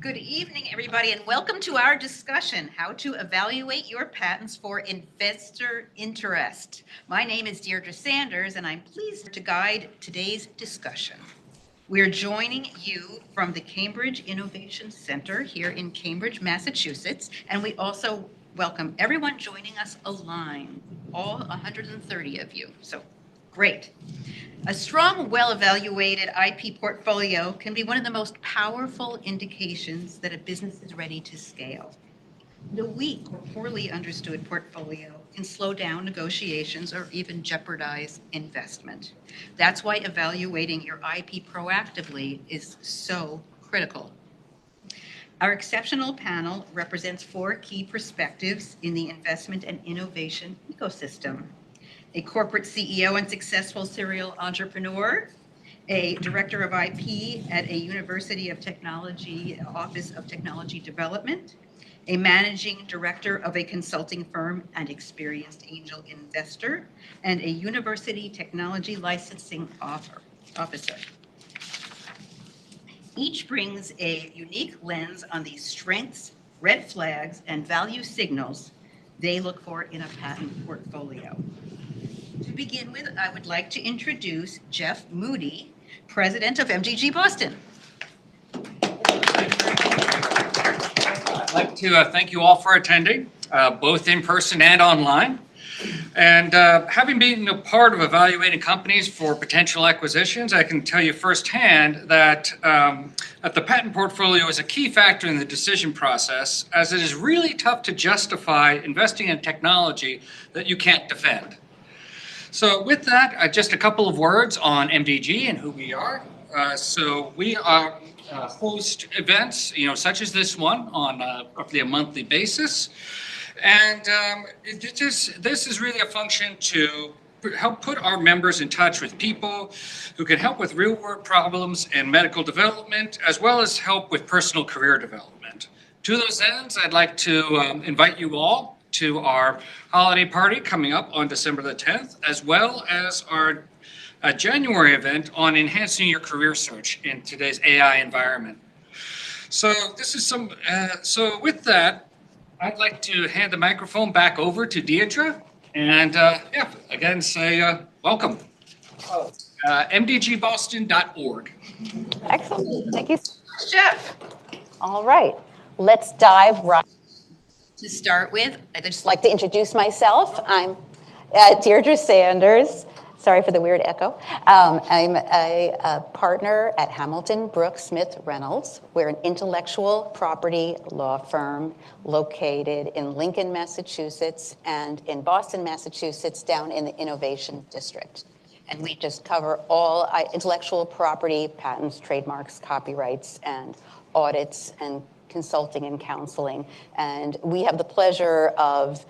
Good evening, everybody, and welcome to our discussion, how to evaluate your patents for investor interest. My name is Deirdre Sanders, and I'm pleased to guide today's discussion. We're joining you from the Cambridge Innovation Center here in Cambridge, Massachusetts, and we also welcome everyone joining us online, all 130 of you. So great. A strong, well-evaluated IP portfolio can be one of the most powerful indications that a business is ready to scale. The weak or poorly understood portfolio can slow down negotiations or even jeopardize investment. That's why evaluating your IP proactively is so critical. Our exceptional panel represents 4 key perspectives in the investment and innovation ecosystem: a corporate CEO and successful serial entrepreneur, a director of IP at a University of Technology Office of Technology Development, a managing director of a consulting firm and experienced angel investor, and a university technology licensing officer. Each brings a unique lens on the strengths, red flags, and value signals they look for in a patent portfolio. To begin with, I would like to introduce Jeff Moody, president of MDG Boston. I'd like to thank you all for attending, both in person and online. And having been a part of evaluating companies for potential acquisitions, I can tell you firsthand that the patent portfolio is a key factor in the decision process, as it is really tough to justify investing in technology that you can't defend. So with that, just a couple of words on MDG and who we are. So we are host events, such as this one on roughly a monthly basis. And this is really a function to help put our members in touch with people who can help with real-world problems and medical development, as well as help with personal career development. To those ends, I'd like to invite you all to our holiday party coming up on December the 10th, as well as our January event on enhancing your career search in today's AI environment. So this is so with that, I'd like to hand the microphone back over to Deirdre, and again say welcome. mdgboston.org. Excellent. Thank you, Jeff. All right, let's dive right. To start with, I'd just like to introduce myself. I'm Deirdre Sanders. Sorry for the weird echo. I'm a partner at Hamilton Brooks Smith Reynolds. We're an intellectual property law firm located in Lincoln, Massachusetts, and in Boston, Massachusetts, down in the Innovation District. And we just cover all intellectual property, patents, trademarks, copyrights, and audits, and consulting and counseling. And we have the pleasure of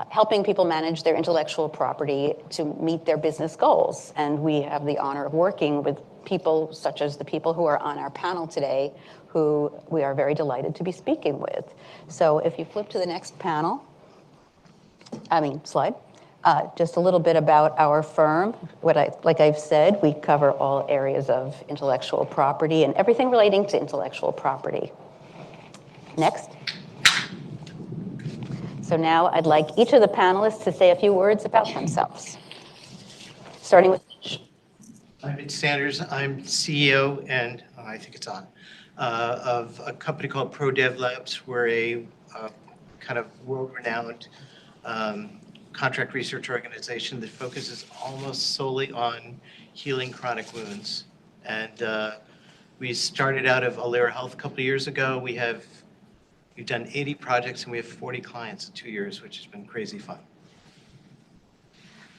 helping people manage their intellectual property to meet their business goals. And we have the honor of working with people such as the people who are on our panel today, who we are very delighted to be speaking with. So if you flip to the next slide. Just a little bit about our firm. Like I've said, we cover all areas of intellectual property and everything relating to intellectual property. Next. So now I'd like each of the panelists to say a few words about themselves. Starting with Mitch. I'm Mitch Sanders. I'm CEO, and I think it's on, of a company called ProDev Labs. We're a kind of world-renowned contract research organization that focuses almost solely on healing chronic wounds. And we started out of Alera Health a couple of years ago. We've done 80 projects and we have 40 clients in 2 years, which has been crazy fun.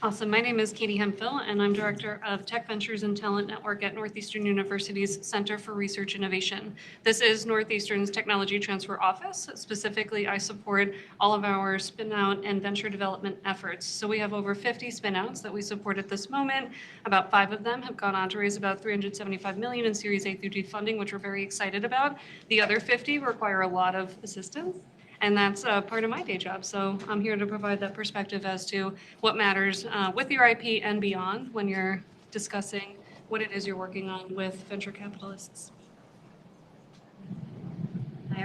Awesome. My name is Katie Hemphill, and I'm Director of Tech Ventures and Talent Network at Northeastern University's Center for Research Innovation. This is Northeastern's technology transfer office. Specifically, I support all of our spin-out and venture development efforts. So we have over 50 spin-outs that we support at this moment. About 5 of them have gone on to raise about $375 million in Series A through D funding, which we're very excited about. The other 50 require a lot of assistance. And that's part of my day job. So I'm here to provide that perspective as to what matters with your IP and beyond when you're discussing what it is you're working on with venture capitalists.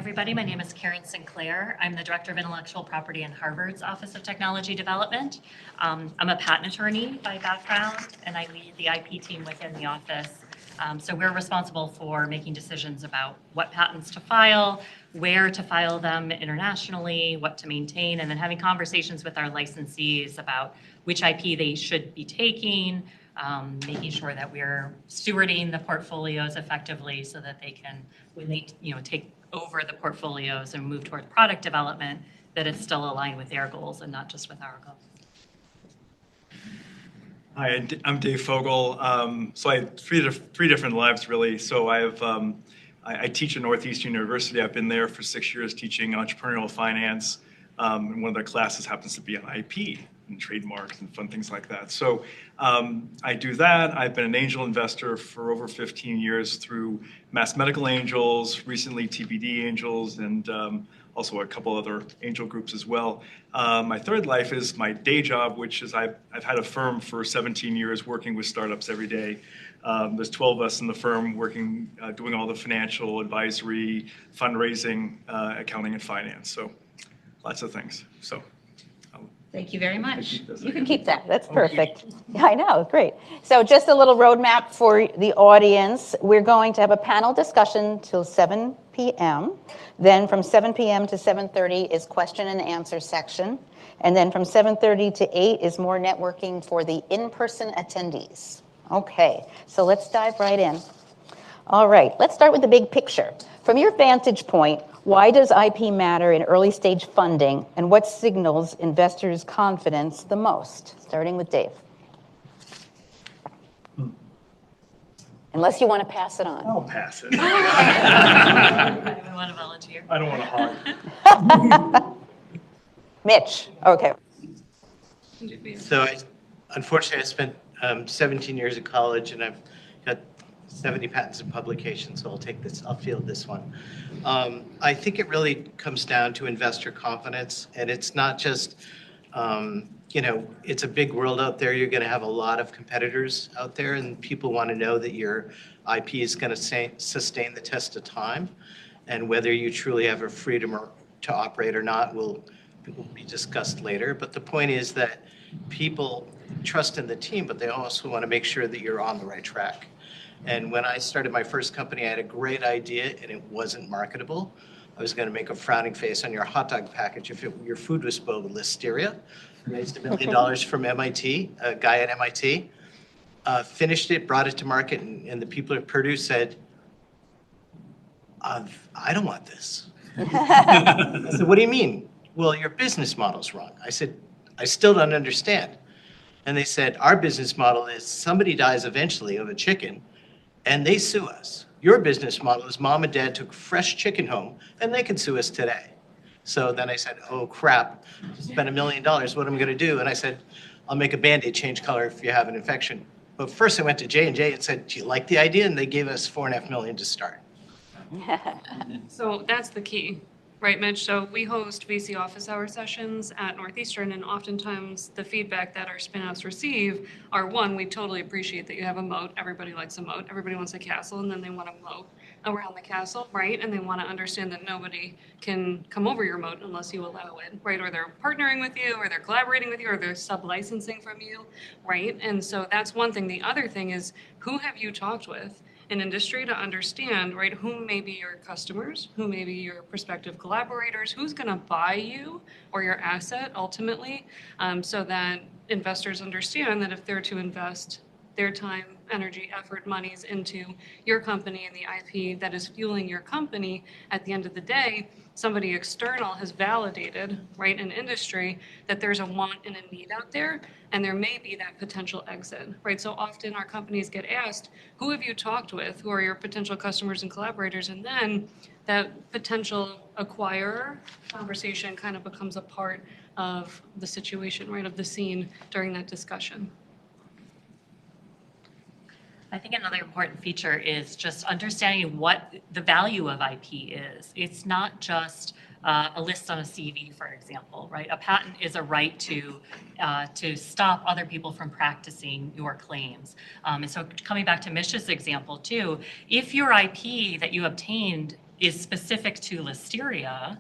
everybody. My name is Karen Sinclair. I'm the Director of Intellectual Property in Harvard's Office of Technology Development. I'm a patent attorney by background, and I lead the IP team within the office. So we're responsible for making decisions about what patents to file, where to file them internationally, what to maintain, and then having conversations with our licensees about which IP they should be taking, making sure that we're stewarding the portfolios effectively so that they can, when they take over the portfolios and move toward product development, that it's still aligned with their goals and not just with our goals. Hi, I'm Dave Fogel. So I have three different lives, really. So I teach at Northeastern University. I've been there for 6 years teaching entrepreneurial finance. And one of the classes happens to be on IP and trademarks and fun things like that. So I do that. I've been an angel investor for over 15 years through Mass Medical Angels, recently TBD Angels, and also a couple other angel groups as well. My third life is my day job, which is I've had a firm for 17 years working with startups every day. There's 12 of us in the firm working, doing all the financial advisory, fundraising, accounting, and finance. So lots of things. So Thank you very much. You can keep that. That's perfect. Yeah, I know. Great. So just a little roadmap for the audience. We're going to have a panel discussion till 7 p.m. Then from 7 p.m. to 7:30 is question and answer section. And then from 7:30 to 8 is more networking for the in-person attendees. Okay, so let's dive right in. All right, let's start with the big picture. From your vantage point, why does IP matter in early stage funding, and what signals investors' confidence the most? Starting with Dave. Unless you want to pass it on. I'll pass it. Anyone want to volunteer? I don't want to hog. Mitch, okay. So unfortunately, I spent 17 years at college, and I've got 70 patents and publications, so I'll field this one. I think it really comes down to investor confidence, and it's not just, it's a big world out there. You're going to have a lot of competitors out there, and people want to know that your IP is going to sustain the test of time, and whether you truly have a freedom to operate or not will be discussed later. But the point is that people trust in the team, but they also want to make sure that you're on the right track. And when I started my first company, I had a great idea, and it wasn't marketable. I was going to make a frowning face on your hot dog package if your food was spelled with listeria. Raised $1 million from MIT, a guy at MIT. Finished it, brought it to market, and the people at Purdue said, I don't want this. I said, what do you mean? Well, your business model's wrong. I said, I still don't understand. And they said, our business model is somebody dies eventually of a chicken, and they sue us. Your business model is mom and dad took fresh chicken home, and they can sue us today. So then I said, oh crap, spent $1 million, what am I gonna do? And I said, I'll make a Band-Aid change color if you have an infection. But first I went to J&J and said, do you like the idea? And they gave us $4.5 million to start. So that's the key, right, Mitch? So we host VC office hour sessions at Northeastern, and oftentimes the feedback that our spin-outs receive are, one, we totally appreciate that you have a moat. Everybody likes a moat. Everybody wants a castle, and then they want a moat around the castle, right? And they want to understand that nobody can come over your moat unless you allow it, right? Or they're partnering with you, or they're collaborating with you, or they're sub-licensing from you, right? And so that's one thing. The other thing is, who have you talked with in industry to understand, right, who may be your customers, who may be your prospective collaborators, who's going to buy you or your asset ultimately, so that investors understand that if they're to invest their time, energy, effort, monies into your company and the IP that is fueling your company, at the end of the day, somebody external has validated, right, in industry that there's a want and a need out there, and there may be that potential exit, right? So often our companies get asked, who have you talked with? Who are your potential customers and collaborators? And then that potential acquirer conversation kind of becomes a part of the situation, right, of the scene during that discussion. I think another important feature is just understanding what the value of IP is. It's not just a list on a CV, for example, right? A patent is a right to stop other people from practicing your claims. And so coming back to Mish's example too, if your IP that you obtained is specific to listeria,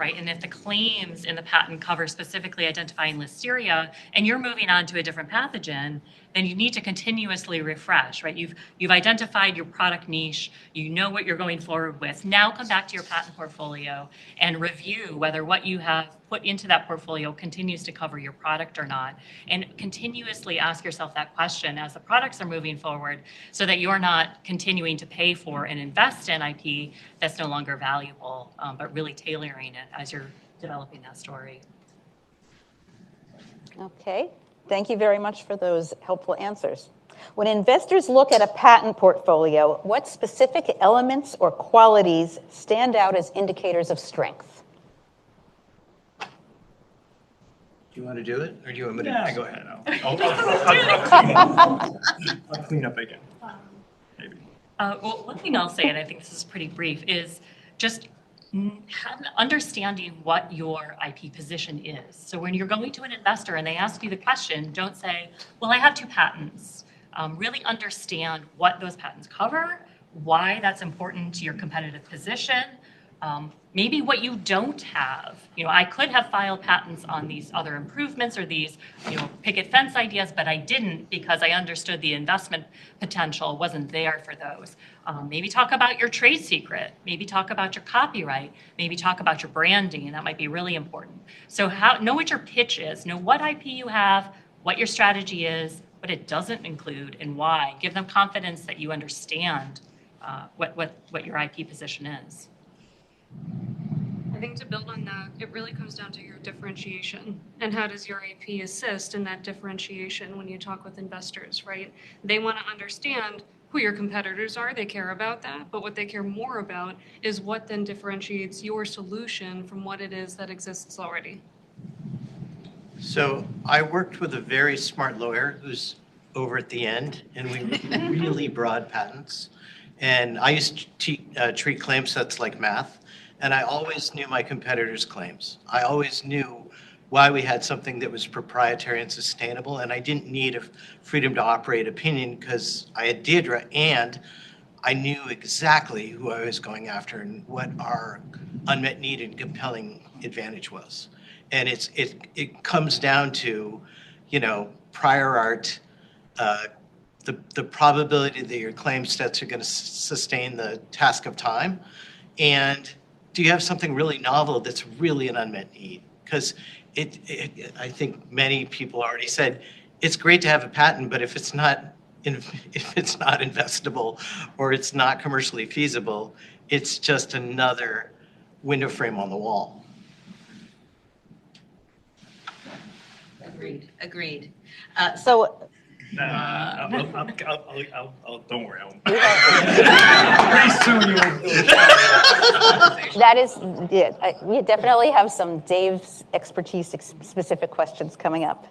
right? And if the claims in the patent cover specifically identifying listeria and you're moving on to a different pathogen, then you need to continuously refresh, right? You've identified your product niche, you know what you're going forward with. Now come back to your patent portfolio and review whether what you have put into that portfolio continues to cover your product or not. And continuously ask yourself that question as the products are moving forward so that you're not continuing to pay for and invest in IP that's no longer valuable, but really tailoring it as you're developing that story. Okay, thank you very much for those helpful answers. When investors look at a patent portfolio, what specific elements or qualities stand out as indicators of strength? Do you want to do it, or do you want me to? Yeah, go ahead. I'll clean up again. Maybe. Well, one thing I'll say, and I think this is pretty brief, is just understanding what your IP position is. So when you're going to an investor and they ask you the question, don't say, well, I have 2 patents. Really understand what those patents cover, why that's important to your competitive position, maybe what you don't have. I could have filed patents on these other improvements or these, picket fence ideas, but I didn't because I understood the investment potential wasn't there for those. Maybe talk about your trade secret. Maybe talk about your copyright. Maybe talk about your branding, and that might be really important. So know what your pitch is. Know what IP you have, what your strategy is, what it doesn't include, and why. Give them confidence that you understand what your IP position is. I think to build on that, it really comes down to your differentiation and how does your IP assist in that differentiation when you talk with investors, right? They want to understand who your competitors are, they care about that, but what they care more about is what then differentiates your solution from what it is that exists already. So I worked with a very smart lawyer who's over at the end, and we wrote really broad patents. And I used to treat claim sets like math, and I always knew my competitors' claims. I always knew why we had something that was proprietary and sustainable, and I didn't need a freedom to operate opinion because I had Deirdre, and I knew exactly who I was going after and what our unmet need and compelling advantage was. And it comes down to, prior art, the probability that your claim sets are going to sustain the task of time, and do you have something really novel that's really an unmet need? Because I think many people already said it's great to have a patent, but if it's not investable or it's not commercially feasible, it's just another window frame on the wall. Agreed. So Don't worry. Pretty soon you will. that is, we definitely have some Dave's expertise specific questions coming up.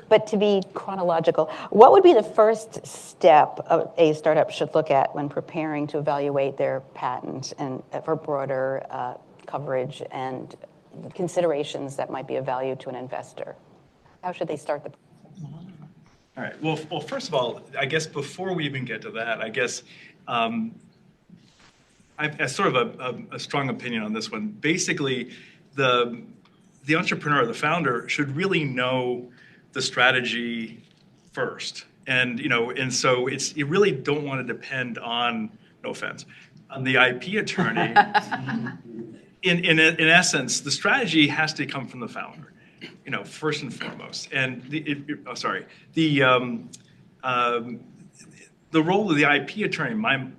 But to be chronological, what would be the first step a startup should look at when preparing to evaluate their patent and for broader coverage and considerations that might be of value to an investor? How should they start the process? All right. Well, first of all, I guess before we even get to that, I guess I have sort of a strong opinion on this one. Basically, the entrepreneur, the founder, should really know the strategy first, and so you really don't want to depend on, no offense, on the IP attorney. In essence, the strategy has to come from the founder, first and foremost. And the role of the IP attorney,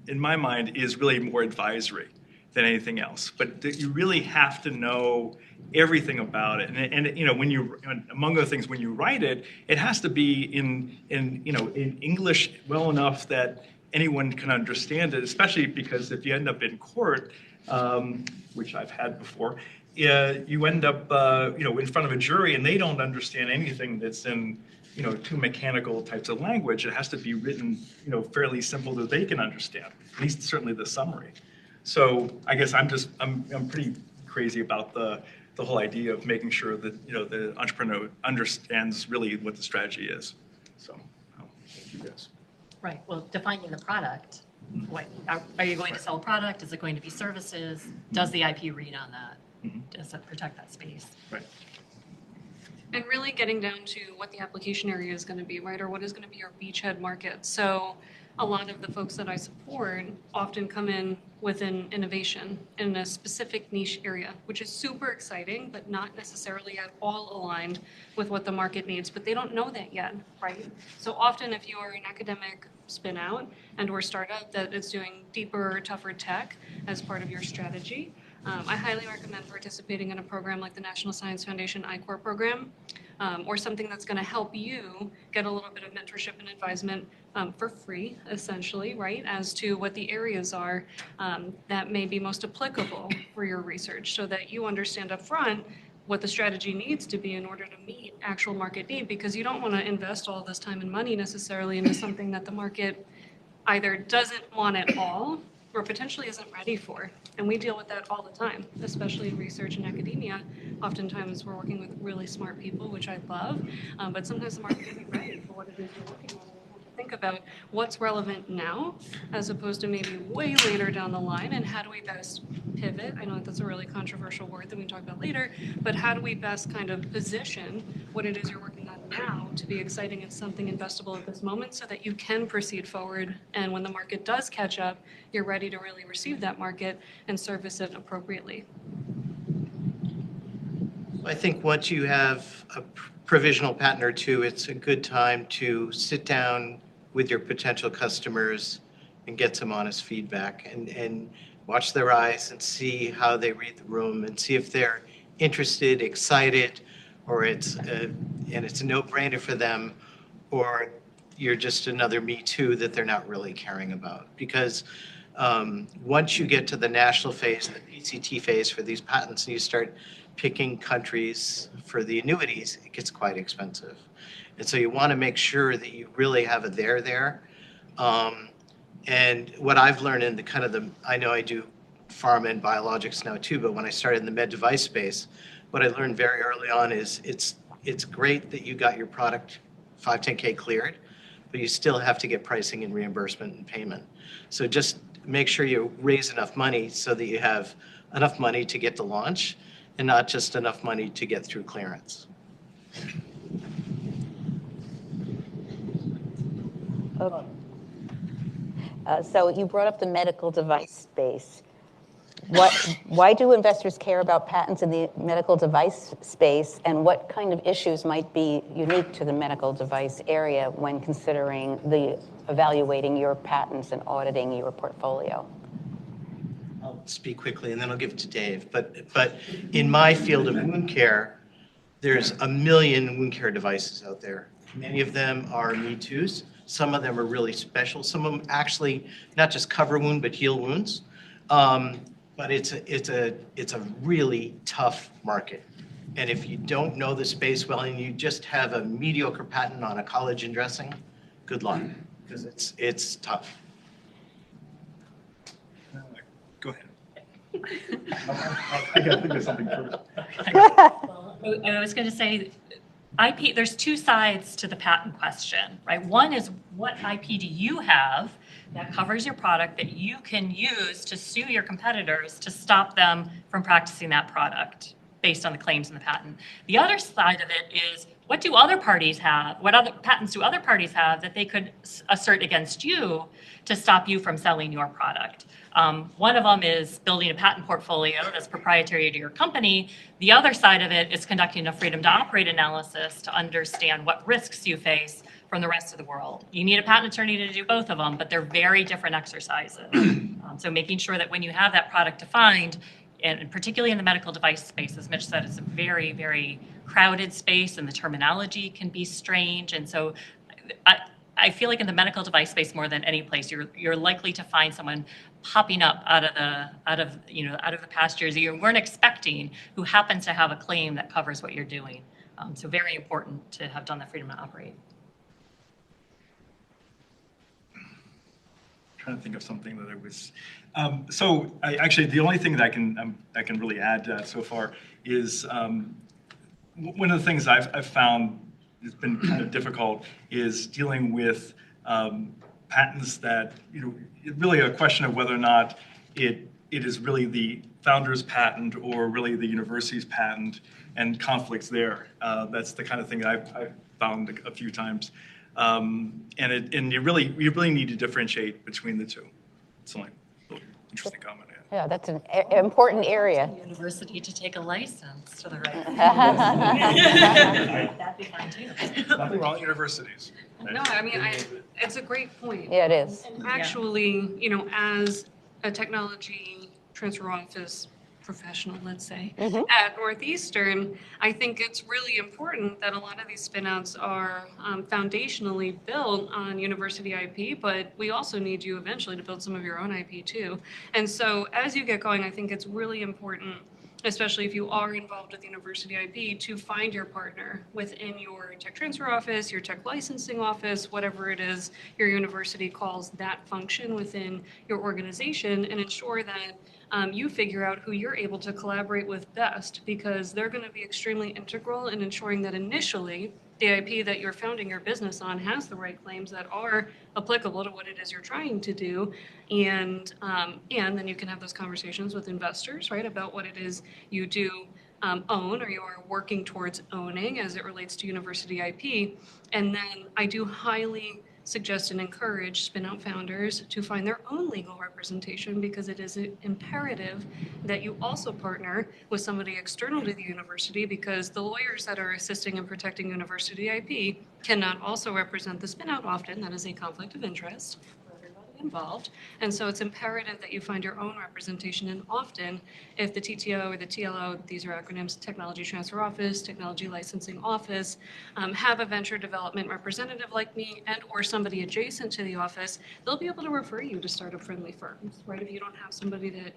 in my mind, is really more advisory than anything else. But you really have to know everything about it. And when you, among other things, when you write it, it has to be in English well enough that anyone can understand it. Especially because if you end up in court, which I've had before, you end up in front of a jury and they don't understand anything that's in too mechanical types of language. It has to be written fairly simple that they can understand, at least certainly the summary. So I guess I'm pretty crazy about the whole idea of making sure that the entrepreneur understands really what the strategy is. So thank you guys. Right. Well, defining the product What, are you going to sell a product? Is it going to be services? Does the IP read on that? Does it protect that space? Right. And really getting down to what the application area is going to be, right? Or what is going to be your beachhead market. So a lot of the folks that I support often come in with an innovation in a specific niche area, which is super exciting, but not necessarily at all aligned with what the market needs. But they don't know that yet, right? So often if you are an academic spin out and or startup that is doing deeper, tougher tech as part of your strategy, I highly recommend participating in a program like the National Science Foundation I-Corps program, or something that's going to help you get a little bit of mentorship and advisement for free, essentially, right, as to what the areas are that may be most applicable for your research, so that you understand up front what the strategy needs to be in order to meet actual market need, because you don't want to invest all this time and money necessarily into something that the market either doesn't want at all or potentially isn't ready for. And we deal with that all the time, especially in research and academia. Oftentimes we're working with really smart people, which I love, but sometimes the market isn't ready for what it is you're working on. Think about what's relevant now as opposed to maybe way later down the line, and how do we best pivot? I know that's a really controversial word that we can talk about later, but how do we best kind of position what it is you're working on now to be exciting and something investable at this moment, so that you can proceed forward, and when the market does catch up, you're ready to really receive that market and service it appropriately. I think once you have a provisional patent or two, it's a good time to sit down with your potential customers and get some honest feedback, and watch their eyes and see how they read the room, and see if they're interested, excited, or it's a no-brainer for them, or you're just another Me Too that they're not really caring about. Because once you get to the national phase, the PCT phase for these patents, and you start picking countries for the annuities, it gets quite expensive. And so you want to make sure that you really have a there. And what I've learned in I know I do pharma and biologics now too, but when I started in the med device space, what I learned very early on is it's great that you got your product 510(k) cleared, but you still have to get pricing and reimbursement and payment. So just make sure you raise enough money so that you have enough money to get to launch, and not just enough money to get through clearance. Okay. So you brought up the medical device space. Why do investors care about patents in the medical device space, and what kind of issues might be unique to the medical device area when considering evaluating your patents and auditing your portfolio? I'll speak quickly and then I'll give it to Dave. But in my field of wound care, there's 1 million wound care devices out there. Many of them are Me Too's. Some of them are really special. Some of them actually not just cover wound, but heal wounds. But it's a really tough market. And if you don't know the space well and you just have a mediocre patent on a collagen dressing, good luck, because it's tough. Go ahead. I gotta think of something first. Well, I was going to say, IP, there's two sides to the patent question, right? One is, what IP do you have that covers your product that you can use to sue your competitors to stop them from practicing that product based on the claims in the patent? The other side of it is, what do other parties have? What other patents do other parties have that they could assert against you to stop you from selling your product? One of them is building a patent portfolio that's proprietary to your company. The other side of it is conducting a freedom to operate analysis to understand what risks you face from the rest of the world. You need a patent attorney to do both of them, but they're very different exercises. So making sure that when you have that product defined, and particularly in the medical device space, as Mitch said, it's a very, very crowded space, and the terminology can be strange. And so I feel like in the medical device space, more than any place, you're likely to find someone popping up out of the pastures you weren't expecting, who happens to have a claim that covers what you're doing. So very important to have done the freedom to operate. Trying to think of something that I was. So actually, the only thing that I can really add so far is one of the things I've found has been kind of difficult is dealing with patents that, really a question of whether or not it is really the founder's patent or really the university's patent and conflicts there. That's the kind of thing that I've found a few times. And you really need to differentiate between the two. It's only a little interesting comment. Yeah, that's an important area. University to take a license to the right. That'd be fine too. Nothing wrong with universities. No, I mean, it's a great point. Yeah, it is. And actually, as a technology transfer office professional, let's say, at Northeastern, I think it's really important that a lot of these spin-outs are foundationally built on university IP, but we also need you eventually to build some of your own IP too. And so as you get going, I think it's really important, especially if you are involved with university IP, to find your partner within your tech transfer office, your tech licensing office, whatever it is your university calls that function within your organization, and ensure that you figure out who you're able to collaborate with best, because they're going to be extremely integral in ensuring that initially the IP that you're founding your business on has the right claims that are applicable to what it is you're trying to do. And then you can have those conversations with investors, right, about what it is you do own or you are working towards owning as it relates to university IP. And then I do highly suggest and encourage spin-out founders to find their own legal representation, because it is imperative that you also partner with somebody external to the university, because the lawyers that are assisting in protecting university IP cannot also represent the spin-out often. That is a conflict of interest for everybody involved. And so it's imperative that you find your own representation. And often, if the TTO or the TLO, these are acronyms, Technology Transfer Office, Technology Licensing Office, have a venture development representative like me and or somebody adjacent to the office, they'll be able to refer you to startup-friendly firms, right? If you don't have somebody that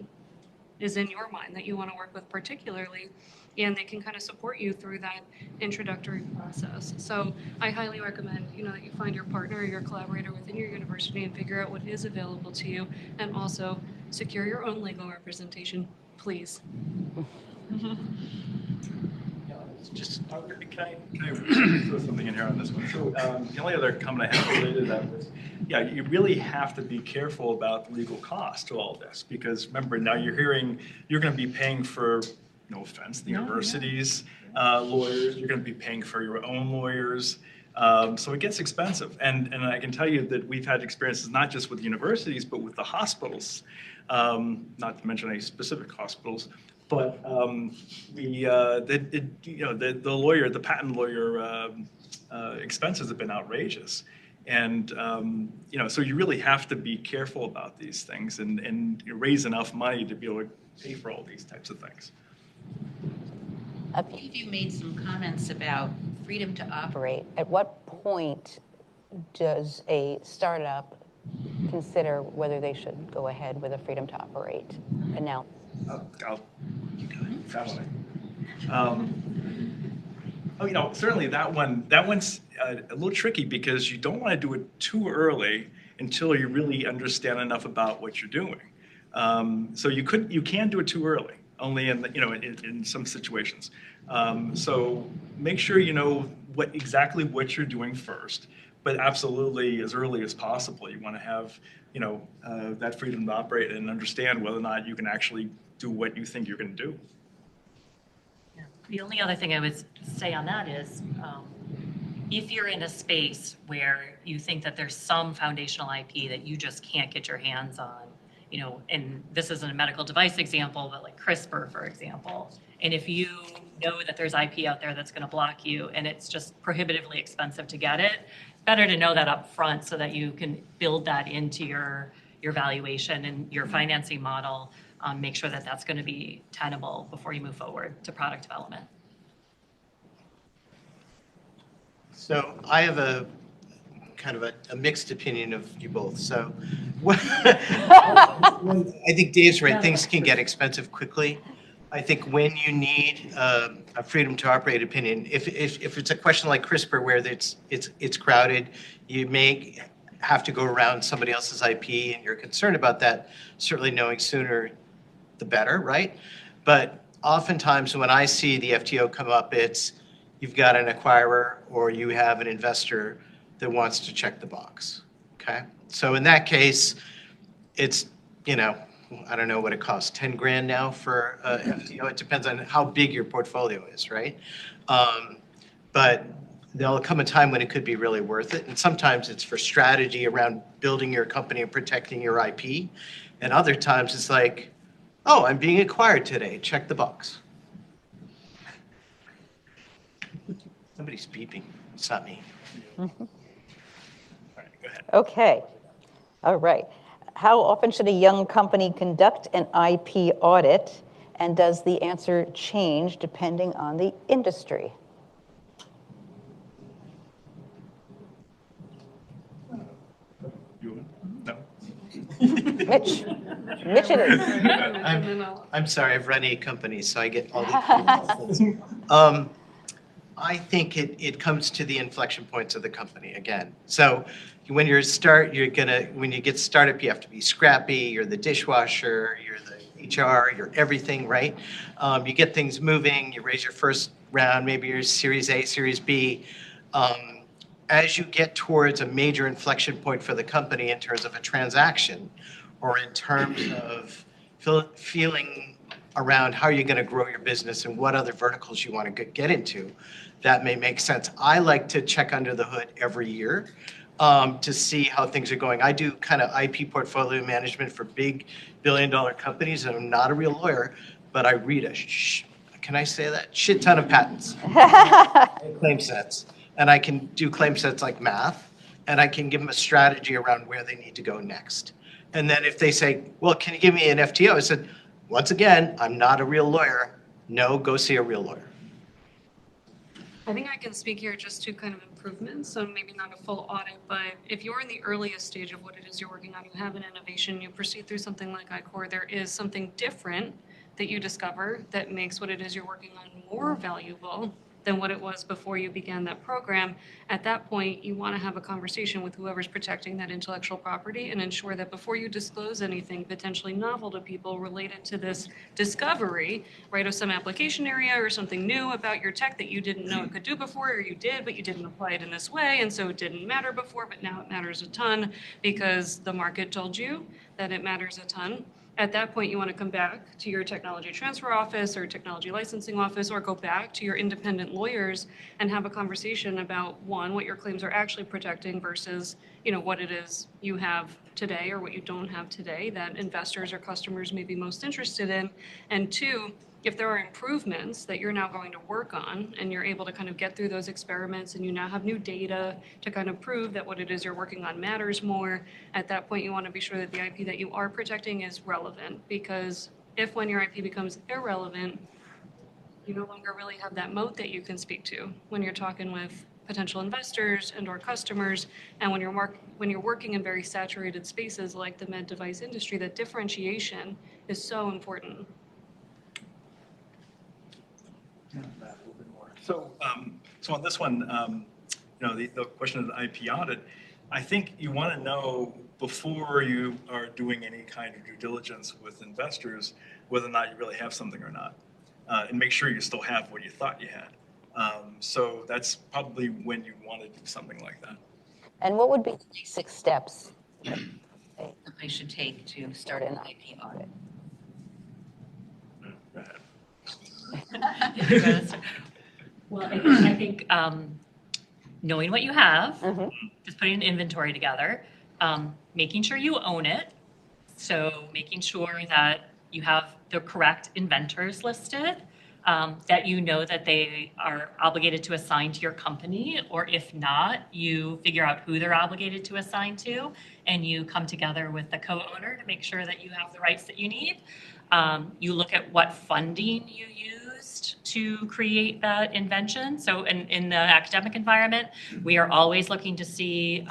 is in your mind that you want to work with particularly, and they can kind of support you through that introductory process. So I highly recommend, that you find your partner or your collaborator within your university and figure out what is available to you, and also secure your own legal representation, please. Just, can I throw something in here on this one? So the only other comment I have related to that was, you really have to be careful about the legal cost to all this, because remember, now you're going to be paying for, no offense, the universities, lawyers, you're going to be paying for your own lawyers. So it gets expensive. And I can tell you that we've had experiences not just with universities, but with the hospitals, not to mention any specific hospitals. But the patent lawyer expenses have been outrageous, and so you really have to be careful about these things and raise enough money to be able to pay for all these types of things. I believe you made some comments about freedom to operate. At what point does a startup consider whether they should go ahead with a freedom to operate announcement? Certainly that one's a little tricky, because you don't want to do it too early until you really understand enough about what you're doing. So you can do it too early, only in some situations. So make sure you know exactly what you're doing first, but absolutely as early as possible. You want to have that freedom to operate and understand whether or not you can actually do what you think you're going to do. Yeah. The only other thing I would say on that is, if you're in a space where you think that there's some foundational IP that you just can't get your hands on, and this isn't a medical device example, but like CRISPR, for example, and if you know that there's IP out there that's going to block you and it's just prohibitively expensive to get it, better to know that up front so that you can build that into your valuation and your financing model. Make sure that that's going to be tenable before you move forward to product development. So I have a kind of a mixed opinion of you both. So I think Dave's right. Things can get expensive quickly. I think when you need a freedom to operate opinion, if it's a question like CRISPR where it's crowded, you may have to go around somebody else's IP and you're concerned about that, certainly knowing sooner the better, right? But oftentimes when I see the FTO come up, it's you've got an acquirer or you have an investor that wants to check the box, Okay, so in that case, it's, I don't know what it costs, 10 grand now for FTO. It depends on how big your portfolio is, right? But there'll come a time when it could be really worth it. And sometimes it's for strategy around building your company and protecting your IP. And other times it's like, oh, I'm being acquired today. Check the box. Somebody's beeping. It's not me. All right, go ahead. Okay, all right. How often should a young company conduct an IP audit? And does the answer change depending on the industry? You no. Mitch? Mitch it is. And then I'll- I'm sorry, I've run 8 companies, so I get all these. I think it comes to the inflection points of the company again. So when you get startup, you have to be scrappy. You're the dishwasher, you're the HR, you're everything, right? You get things moving, you raise your first round, maybe you're Series A, Series B. As you get towards a major inflection point for the company in terms of a transaction or in terms of feeling around how you're going to grow your business and what other verticals you want to get into, that may make sense. I like to check under the hood every year to see how things are going. I do kind of IP portfolio management for big billion-dollar companies, and I'm not a real lawyer, but I read can I say that? Shit ton of patents. And claim sets. And I can do claim sets like math, and I can give them a strategy around where they need to go next. And then if they say, well, can you give me an FTO? I said, once again, I'm not a real lawyer. No, go see a real lawyer. I think I can speak here just to kind of improvements, so maybe not a full audit, but if you're in the earliest stage of what it is you're working on, you have an innovation, you proceed through something like iCore, there is something different that you discover that makes what it is you're working on more valuable than what it was before you began that program. At that point, you want to have a conversation with whoever's protecting that intellectual property and ensure that before you disclose anything potentially novel to people related to this discovery, right, of some application area or something new about your tech that you didn't know it could do before, or you did, but you didn't apply it in this way, and so it didn't matter before, but now it matters a ton because the market told you that it matters a ton. At that point, you want to come back to your technology transfer office or technology licensing office, or go back to your independent lawyers and have a conversation about, one, what your claims are actually protecting versus, what it is you have today or what you don't have today that investors or customers may be most interested in. And two, if there are improvements that you're now going to work on and you're able to kind of get through those experiments and you now have new data to kind of prove that what it is you're working on matters more, at that point you want to be sure that the IP that you are protecting is relevant, because if when your IP becomes irrelevant, you no longer really have that moat that you can speak to when you're talking with potential investors and or customers, and when you're working in very saturated spaces like the med device industry, that differentiation is so important. So, so on this one, the question of the IP audit, I think you want to know before you are doing any kind of due diligence with investors whether or not you really have something or not, and make sure you still have what you thought you had. So that's probably when you want to do something like that. And what would be the basic steps I should take to start an IP audit? Go ahead. Well, I think knowing what you have, Mhm. just putting an inventory together, making sure you own it. So making sure that you have the correct inventors listed, that you know that they are obligated to assign to your company, or if not, you figure out who they're obligated to assign to, and you come together with the co-owner to make sure that you have the rights that you need. You look at what funding you used to create that invention. So in the academic environment, we are always looking to see,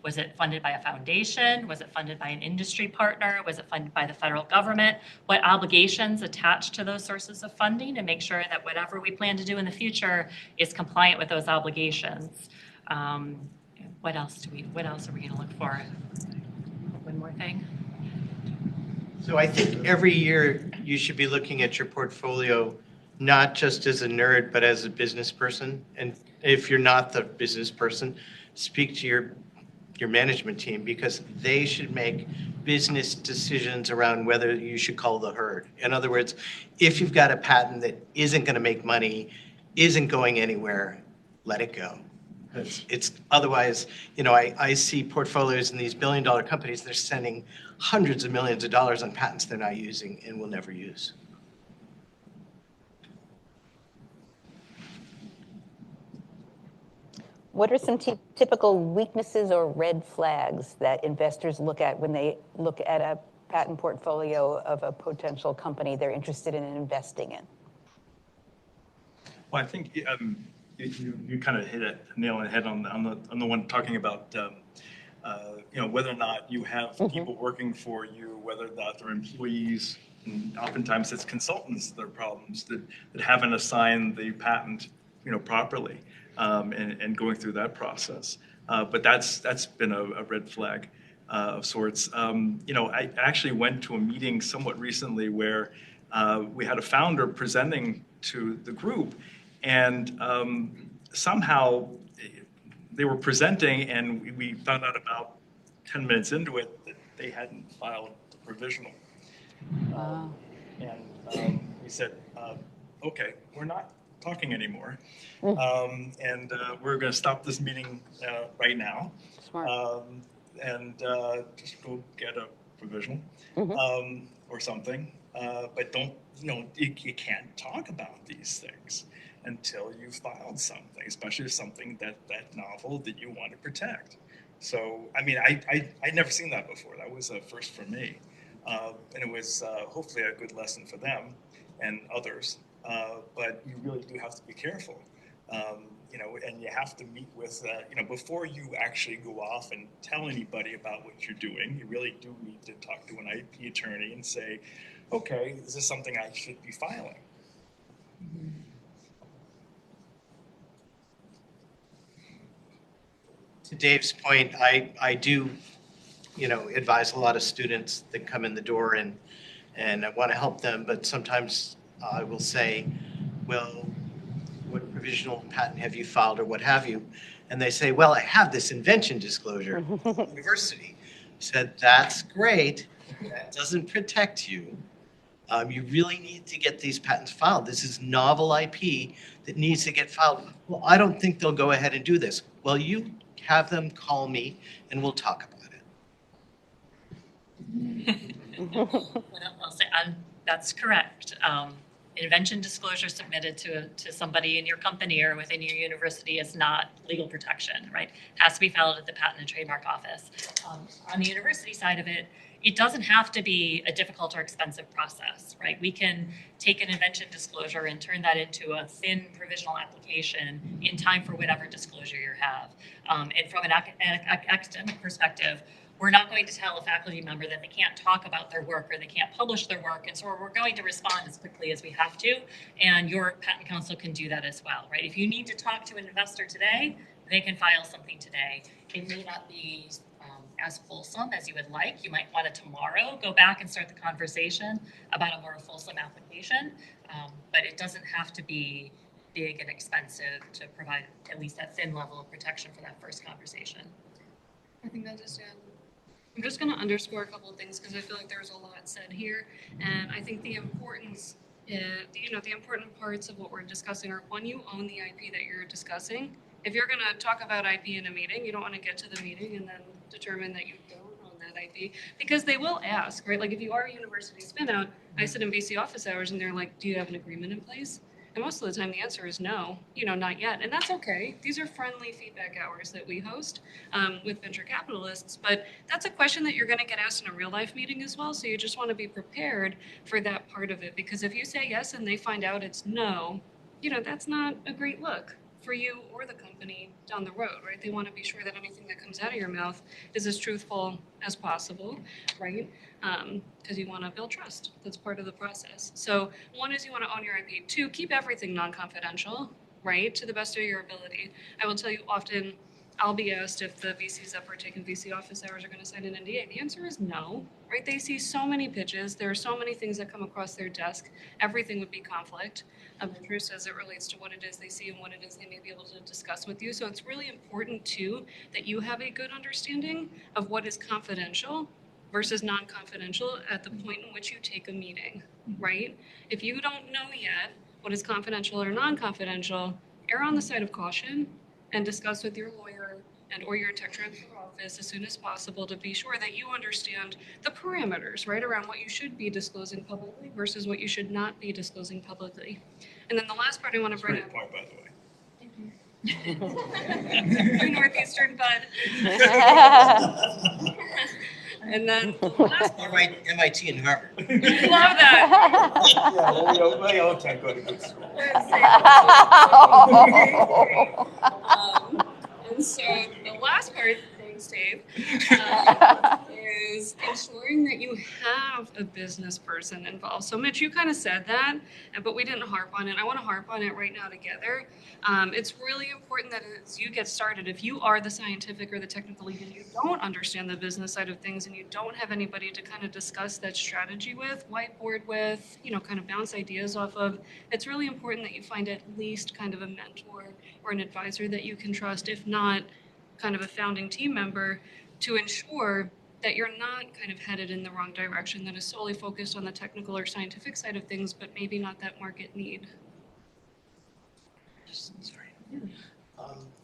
was it funded by a foundation? Was it funded by an industry partner? Was it funded by the federal government? What obligations attached to those sources of funding, to make sure that whatever we plan to do in the future is compliant with those obligations. What else are we going to look for? One more thing. So I think every year you should be looking at your portfolio, not just as a nerd, but as a business person. And if you're not the business person, speak to your your management team, because they should make business decisions around whether you should call the herd. In other words, if you've got a patent that isn't going to make money, isn't going anywhere, let it go. It's otherwise, I see portfolios in these billion-dollar companies, they're spending hundreds of millions of dollars on patents they're not using and will never use. What are some typical weaknesses or red flags that investors look at when they look at a patent portfolio of a potential company they're interested in investing in? Well, I think you kind of hit it nail on the head on the one talking about whether or not you have people working for you, whether or not they're employees, and oftentimes it's consultants that are problems that haven't assigned the patent properly, and going through that process. But that's been a red flag of sorts. I actually went to a meeting somewhat recently where we had a founder presenting to the group, and somehow they were presenting, and we found out about 10 minutes into it that they hadn't filed the provisional. Wow. And we said, okay, we're not talking anymore. And we're going to stop this meeting right now. Smart. And just go get a provisional or something. But don't, you can't talk about these things until you've filed something, especially something that novel that you want to protect. So, I mean, I'd never seen that before. That was a first for me. And it was hopefully a good lesson for them and others. But you really do have to be careful. And you have to meet with, before you actually go off and tell anybody about what you're doing, you really do need to talk to an IP attorney and say, okay, is this something I should be filing? To Dave's point, I do, advise a lot of students that come in the door and I want to help them, but sometimes I will say, well, what provisional patent have you filed or what have you? And they say, well, I have this invention disclosure. University said, that's great. That doesn't protect you. You really need to get these patents filed. This is novel IP that needs to get filed. Well, I don't think they'll go ahead and do this. Well, you have them call me and we'll talk about it. Well, I'll say that's correct. Invention disclosure submitted to somebody in your company or within your university is not legal protection, right? It has to be filed at the Patent and Trademark Office. On the university side of it, it doesn't have to be a difficult or expensive process, right? We can take an invention disclosure and turn that into a thin provisional application in time for whatever disclosure you have. And from an academic perspective, we're not going to tell a faculty member that they can't talk about their work or they can't publish their work. And so we're going to respond as quickly as we have to. And your patent counsel can do that as well, right? If you need to talk to an investor today, they can file something today. It may not be as fulsome as you would like. You might want to tomorrow go back and start the conversation about a more fulsome application. But it doesn't have to be big and expensive to provide at least that thin level of protection for that first conversation. I think that just, I'm just going to underscore a couple of things because I feel like there's a lot said here. And I think the importance, the important parts of what we're discussing are, one, you own the IP that you're discussing. If you're going to talk about IP in a meeting, you don't want to get to the meeting and then determine that you don't own that IP, because they will ask, right? Like if you are a university spin out, I sit in VC office hours and they're like, do you have an agreement in place? And most of the time the answer is no, not yet. And that's okay. These are friendly feedback hours that we host with venture capitalists, but that's a question that you're going to get asked in a real life meeting as well. So you just want to be prepared for that part of it, because if you say yes and they find out it's no, that's not a great look for you or the company down the road, right? They want to be sure that anything that comes out of your mouth is as truthful as possible, right? Because you want to build trust. That's part of the process. So one is you want to own your IP. Two, keep everything non-confidential, right? To the best of your ability. I will tell you often, I'll be asked if the VCs that partake in VC office hours are going to sign an NDA. The answer is no, right? They see so many pitches. There are so many things that come across their desk. Everything would be conflict of interest as it relates to what it is they see and what it is they may be able to discuss with you. So it's really important, too, that you have a good understanding of what is confidential versus non-confidential at the point in which you take a meeting, right? If you don't know yet what is confidential or non-confidential, err on the side of caution and discuss with your lawyer and or your tech transfer office as soon as possible to be sure that you understand the parameters, right, around what you should be disclosing publicly versus what you should not be disclosing publicly. And then the last part I want to bring up. Great point, by the way. You're Northeastern, bud. And then the last part. MIT and Harvard. Love that. We all can't go to good school. And so the last part, thanks, Dave, is ensuring that you have a business person involved. So Mitch, you kind of said that, but we didn't harp on it. I want to harp on it right now together. It's really important that as you get started, if you are the scientific or the technical lead and you don't understand the business side of things and you don't have anybody to kind of discuss that strategy with, whiteboard with, kind of bounce ideas off of, it's really important that you find at least kind of a mentor or an advisor that you can trust, if not kind of a founding team member, to ensure that you're not kind of headed in the wrong direction, that is solely focused on the technical or scientific side of things, but maybe not that market need. Sorry.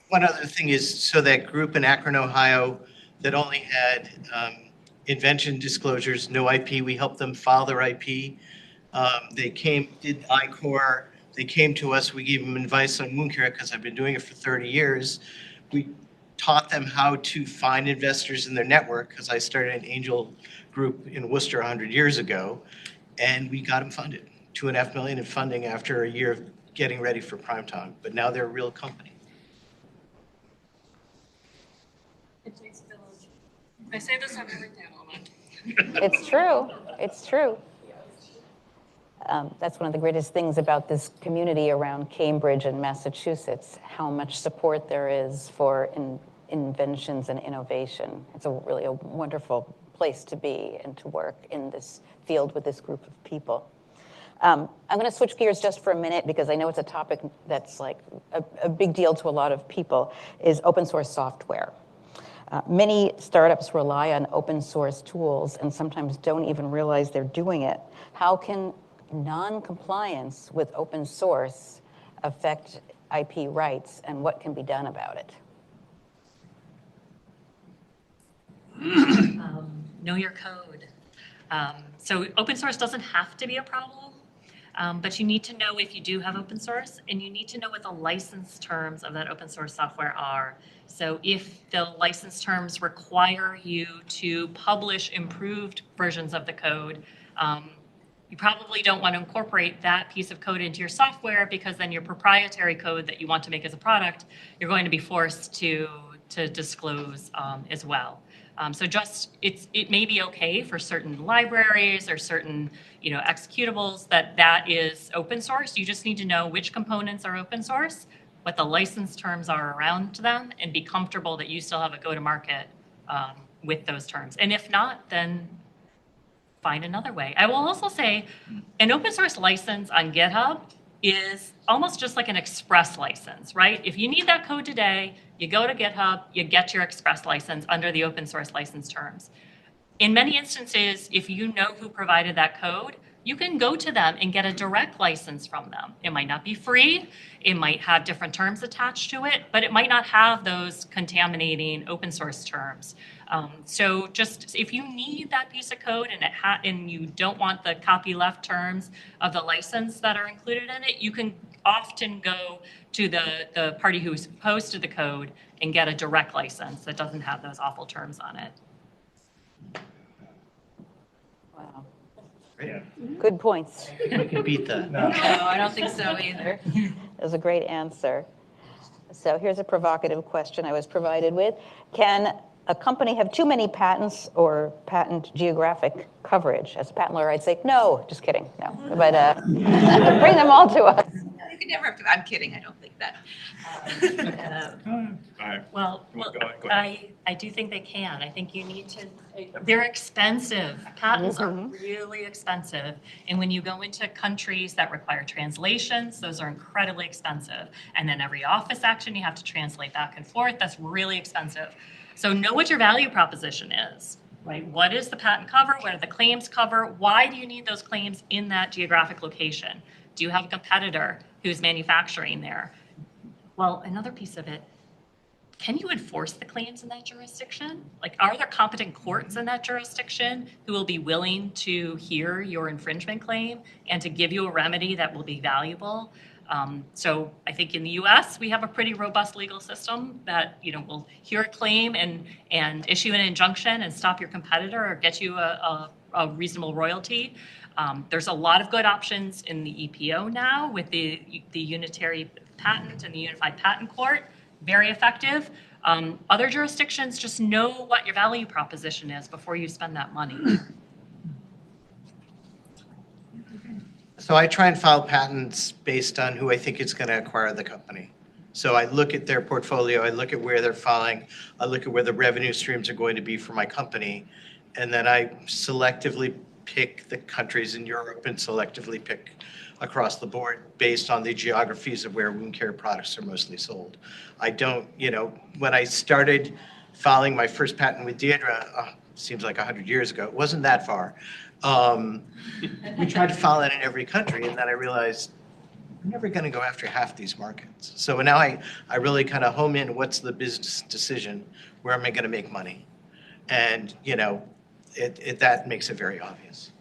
One other thing is, so that group in Akron, Ohio, that only had invention disclosures, no IP, we helped them file their IP. They did I-Core. They came to us. We gave them advice on wound care because I've been doing it for 30 years. We taught them how to find investors in their network because I started an angel group in Worcester 100 years ago, and we got them funded. $2.5 million in funding after a year of getting ready for prime time, but now they're a real company. It takes a village. I say this on every panel, Matt. It's true. It's true. That's one of the greatest things about this community around Cambridge and Massachusetts, how much support there is for inventions and innovation. It's really a wonderful place to be and to work in this field with this group of people. I'm going to switch gears just for a minute because I know it's a topic that's like a big deal to a lot of people, is open source software. Many startups rely on open source tools and sometimes don't even realize they're doing it. How can non-compliance with open source affect IP rights, and what can be done about it? Know your code. So open source doesn't have to be a problem, but you need to know if you do have open source, and you need to know what the license terms of that open source software are. So if the license terms require you to publish improved versions of the code, you probably don't want to incorporate that piece of code into your software, because then your proprietary code that you want to make as a product, you're going to be forced to disclose as well. So it may be okay for certain libraries or certain executables that is open source. You just need to know which components are open source, what the license terms are around them, and be comfortable that you still have a go-to-market with those terms. And if not, then find another way. I will also say an open source license on GitHub is almost just like an express license, right? If you need that code today, you go to GitHub, you get your express license under the open source license terms. In many instances, if you know who provided that code, you can go to them and get a direct license from them. It might not be free, it might have different terms attached to it, but it might not have those contaminating open source terms. So just if you need that piece of code and you don't want the copyleft terms of the license that are included in it, you can often go to the party who's posted the code and get a direct license that doesn't have those awful terms on it. Wow. Yeah. Good points. We can beat that. No, I don't think so either. That was a great answer. So here's a provocative question I was provided with. Can a company have too many patents or patent geographic coverage? As a patent lawyer, I'd say, no, just kidding, no. But bring them all to us. You could never have to, I'm kidding, I don't think that. All right. Well, Go ahead. I do think they can. I think you need to, they're expensive. Patents are really expensive. And when you go into countries that require translations, those are incredibly expensive. And then every office action, you have to translate back and forth. That's really expensive. So know what your value proposition is, right? What is the patent cover? What are the claims cover? Why do you need those claims in that geographic location? Do you have a competitor who's manufacturing there? Well, another piece of it, can you enforce the claims in that jurisdiction? Like, are there competent courts in that jurisdiction who will be willing to hear your infringement claim and to give you a remedy that will be valuable? So I think in the U.S. we have a pretty robust legal system that will hear a claim and issue an injunction and stop your competitor or get you a reasonable royalty. There's a lot of good options in the EPO now with the unitary patent and the unified patent court. Very effective. Other jurisdictions, just know what your value proposition is before you spend that money. So I try and file patents based on who I think is going to acquire the company. So I look at their portfolio, I look at where they're filing, I look at where the revenue streams are going to be for my company, and then I selectively pick the countries in Europe and selectively pick across the board based on the geographies of where wound care products are mostly sold. I don't, when I started filing my first patent with Deirdre, seems like 100 years ago, it wasn't that far. We tried to file it in every country, and then I realized I'm never going to go after half these markets. So now I really kind of home in what's the business decision, where am I going to make money? And, that makes it very obvious.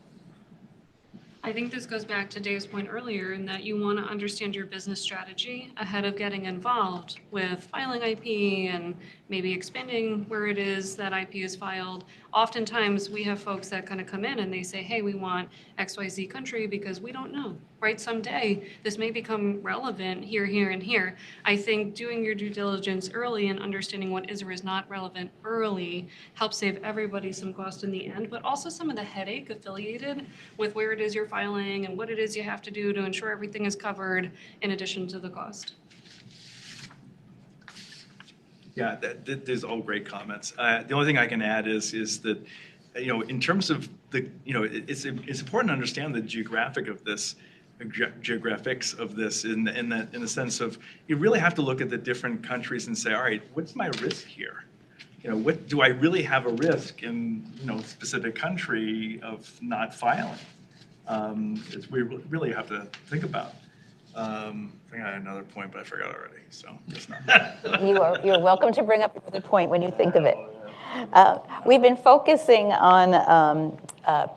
I think this goes back to Dave's point earlier in that you want to understand your business strategy ahead of getting involved with filing IP and maybe expanding where it is that IP is filed. Oftentimes we have folks that kind of come in and they say, hey, we want XYZ country because we don't know, right? Someday this may become relevant here, here, and here. I think doing your due diligence early and understanding what is or is not relevant early helps save everybody some cost in the end, but also some of the headache affiliated with where it is you're filing and what it is you have to do to ensure everything is covered in addition to the cost. Yeah, there's all great comments. The only thing I can add is that, in terms of it's important to understand the geographics of this in the sense of you really have to look at the different countries and say, all right, what's my risk here? What do I really have a risk in specific country of not filing? We really have to think about. I think I had another point, but I forgot already, so it's not. You're welcome to bring up the point when you think of it. We've been focusing on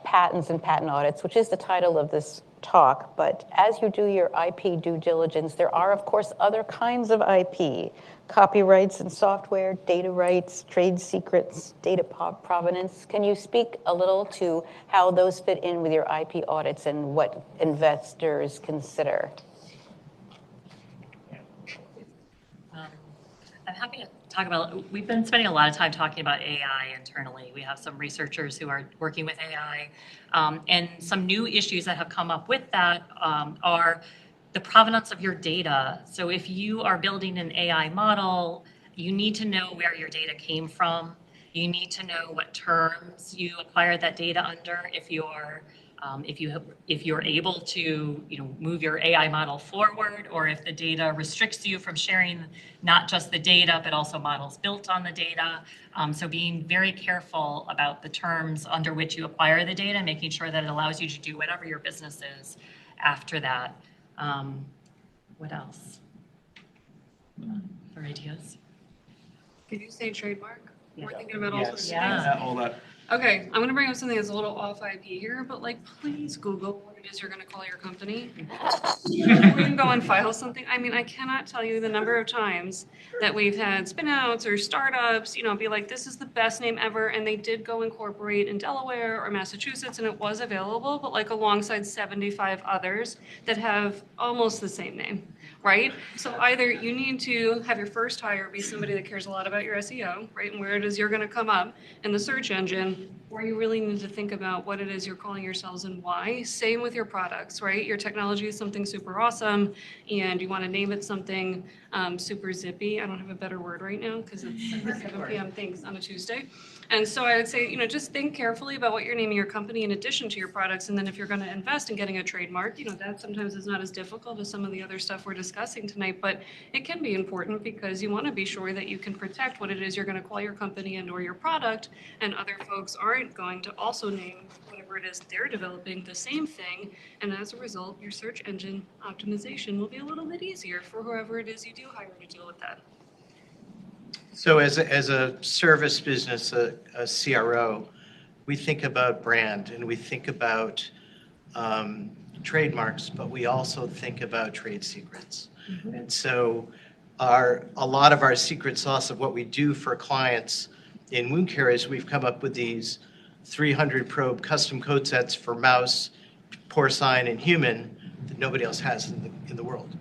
patents and patent audits, which is the title of this talk. But as you do your IP due diligence, there are, of course, other kinds of IP: copyrights and software, data rights, trade secrets, data provenance. Can you speak a little to how those fit in with your IP audits and what investors consider? I'm happy to talk about, we've been spending a lot of time talking about AI internally. We have some researchers who are working with AI. And some new issues that have come up with that are the provenance of your data. So if you are building an AI model, you need to know where your data came from. You need to know what terms you acquired that data under. If you're able to move your AI model forward, or if the data restricts you from sharing not just the data but also models built on the data. So being very careful about the terms under which you acquire the data, making sure that it allows you to do whatever your business is after that. What else? For ideas? Could you say trademark? We're thinking about all Yes. sorts of Yeah. things. All that. Okay, I'm gonna bring up something that's a little off IP here, but please Google what it is you're gonna call your company. We can go and file something. I mean, I cannot tell you the number of times that we've had spin-outs or startups, be like, this is the best name ever, and they did go incorporate in Delaware or Massachusetts, and it was available, but alongside 75 others that have almost the same name. right? So either you need to have your first hire be somebody that cares a lot about your SEO, right, and where it is you're going to come up in the search engine, or you really need to think about what it is you're calling yourselves and why. Same with your products, right? Your technology is something super awesome, and you want to name it something super zippy. I don't have a better word right now because it's 7 p.m. Thanks on a Tuesday. And so I would say, just think carefully about what you're naming your company in addition to your products. And then if you're going to invest in getting a trademark, that sometimes is not as difficult as some of the other stuff we're discussing tonight, but it can be important because you want to be sure that you can protect what it is you're going to call your company and or your product, and other folks aren't going to also name whatever it is they're developing the same thing. And as a result, your search engine optimization will be a little bit easier for whoever it is you do hire to deal with that. So as a service business, a CRO, we think about brand and we think about trademarks, but we also think about trade secrets. And so a lot of our secret sauce of what we do for clients in wound care is we've come up with these 300 probe custom code sets for mouse, porcine, and human that nobody else has in the world.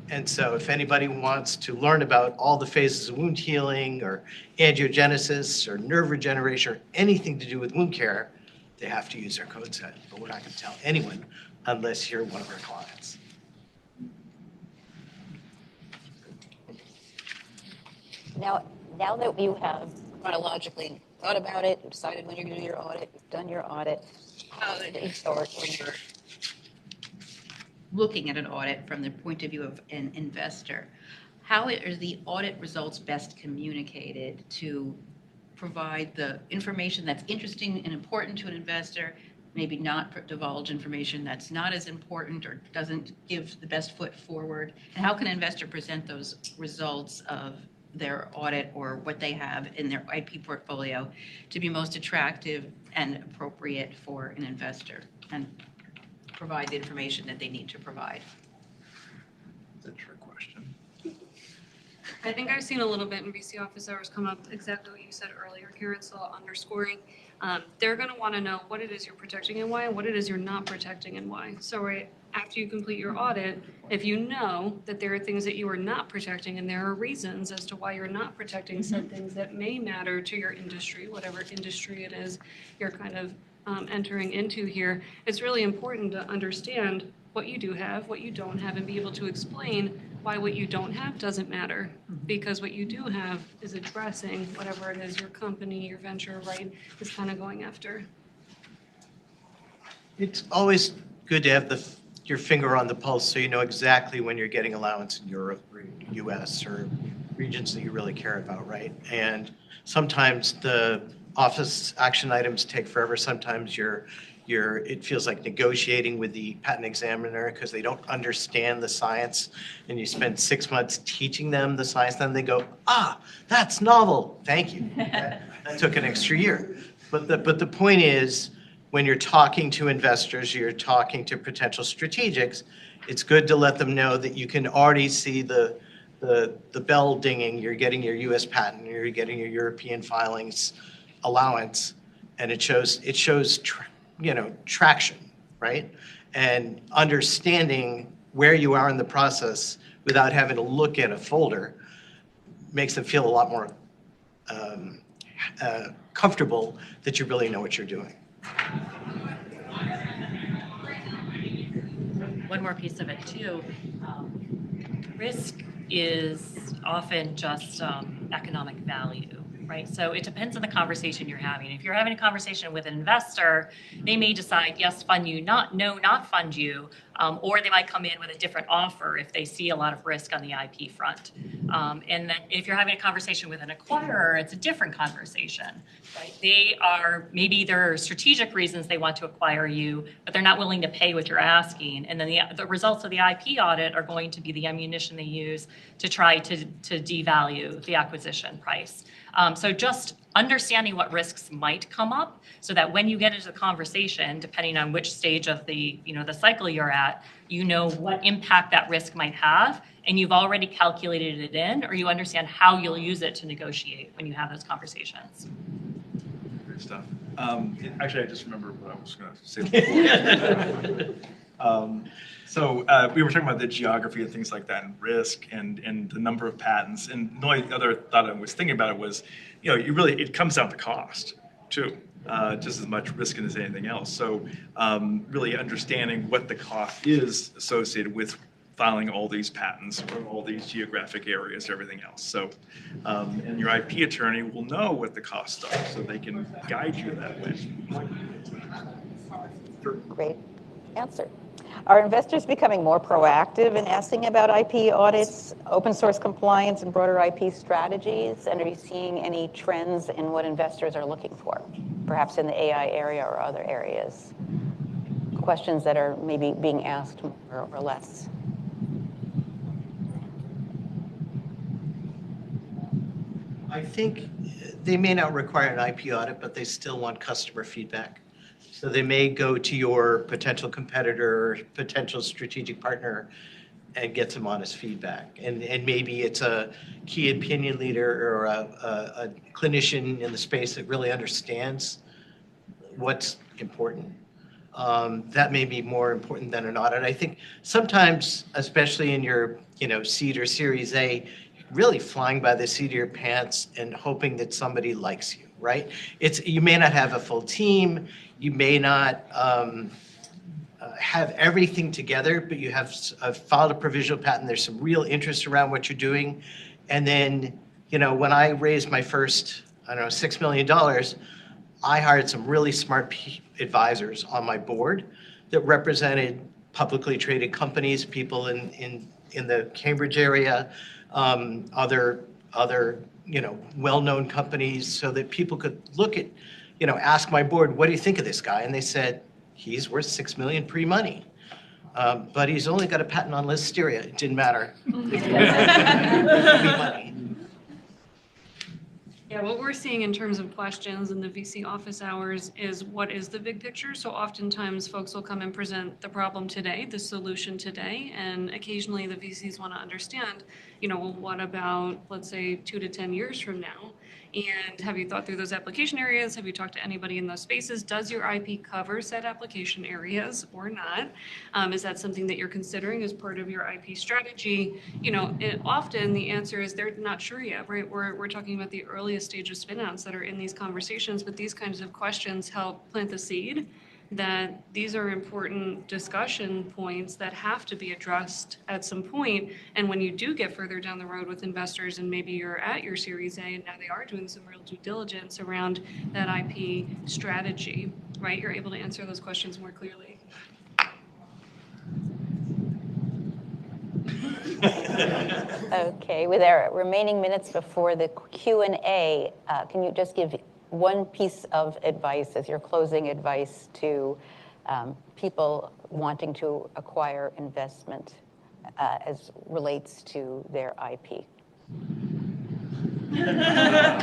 And so if anybody wants to learn about all the phases of wound healing or angiogenesis or nerve regeneration or anything to do with wound care, they have to use our code set. But we're not going to tell anyone unless you're one of our clients. Now that you have chronologically thought about it, decided when you're going to do your audit, you've done your audit, how did you start when you're Looking at an audit from the point of view of an investor, how are the audit results best communicated to provide the information that's interesting and important to an investor, maybe not divulge information that's not as important or doesn't give the best foot forward? And how can an investor present those results of their audit or what they have in their IP portfolio to be most attractive and appropriate for an investor and provide the information that they need to provide? That's a trick question. I think I've seen a little bit in VC office hours come up exactly what you said earlier, Karen, so underscoring. They're going to want to know what it is you're protecting and why, and what it is you're not protecting and why. So right after you complete your audit, if you know that there are things that you are not protecting and there are reasons as to why you're not protecting some things that may matter to your industry, whatever industry it is you're kind of entering into here, it's really important to understand what you do have, what you don't have, and be able to explain why what you don't have doesn't matter. Because what you do have is addressing whatever it is your company, your venture, right, is kind of going after. It's always good to have your finger on the pulse so you know exactly when you're getting allowance in Europe or US or regions that you really care about, right? And sometimes the office action items take forever. Sometimes it feels like negotiating with the patent examiner because they don't understand the science, and you spend 6 months teaching them the science, then they go, that's novel, thank you. That took an extra year. But the point is, when you're talking to investors, you're talking to potential strategics, it's good to let them know that you can already see the bell dinging. You're getting your US patent, you're getting your European filings allowance, and it shows traction, right? And understanding where you are in the process without having to look at a folder makes them feel a lot more comfortable that you really know what you're doing. One more piece of it too. Risk is often just economic value, right? So it depends on the conversation you're having. If you're having a conversation with an investor, they may decide, yes, fund you, not fund you, or they might come in with a different offer if they see a lot of risk on the IP front. And then if you're having a conversation with an acquirer, it's a different conversation, right? Maybe there are strategic reasons they want to acquire you, but they're not willing to pay what you're asking. And then the results of the IP audit are going to be the ammunition they use to try to devalue the acquisition price. So just understanding what risks might come up so that when you get into the conversation, depending on which stage of the cycle you're at, you know what impact that risk might have, and you've already calculated it in, or you understand how you'll use it to negotiate when you have those conversations. Great stuff. Actually, I just remembered what I was going to say before. So we were talking about the geography and things like that, and risk, and the number of patents. And the only other thought I was thinking about it was, it comes down to cost too, just as much risk as anything else. So really understanding what the cost is associated with filing all these patents for all these geographic areas, everything else. So, and your IP attorney will know what the costs are, so they can guide you that way. Great answer. Are investors becoming more proactive in asking about IP audits, open source compliance, and broader IP strategies? And are you seeing any trends in what investors are looking for, perhaps in the AI area or other areas? Questions that are maybe being asked more or less. I think they may not require an IP audit, but they still want customer feedback. So they may go to your potential competitor, or potential strategic partner, and get some honest feedback. And maybe it's a key opinion leader or a clinician in the space that really understands what's important. That may be more important than an audit. I think sometimes, especially in your seed or Series A, really flying by the seat of your pants and hoping that somebody likes you, right? You may not have a full team, you may not have everything together, but you have filed a provisional patent. There's some real interest around what you're doing, and then when I raised my first, $6 million, I hired some really smart advisors on my board that represented publicly traded companies, people in the Cambridge area, other well-known companies, so that people could look at, ask my board, what do you think of this guy? And they said, he's worth $6 million pre-money. But he's only got a patent on listeria. It didn't matter. Money. Yeah, what we're seeing in terms of questions in the VC office hours is what is the big picture? So oftentimes folks will come and present the problem today, the solution today, and occasionally the VCs want to understand, well, what about, let's say, 2 to 10 years from now? And have you thought through those application areas? Have you talked to anybody in those spaces? Does your IP cover said application areas or not? Is that something that you're considering as part of your IP strategy? Often the answer is they're not sure yet, right? We're talking about the earliest stage of spin-outs that are in these conversations, but these kinds of questions help plant the seed that these are important discussion points that have to be addressed at some point. And when you do get further down the road with investors and maybe you're at your Series A and now they are doing some real due diligence around that IP strategy, right? You're able to answer those questions more clearly. Okay, with our remaining minutes before the Q&A, can you just give one piece of advice as your closing advice to people wanting to acquire investment as relates to their IP?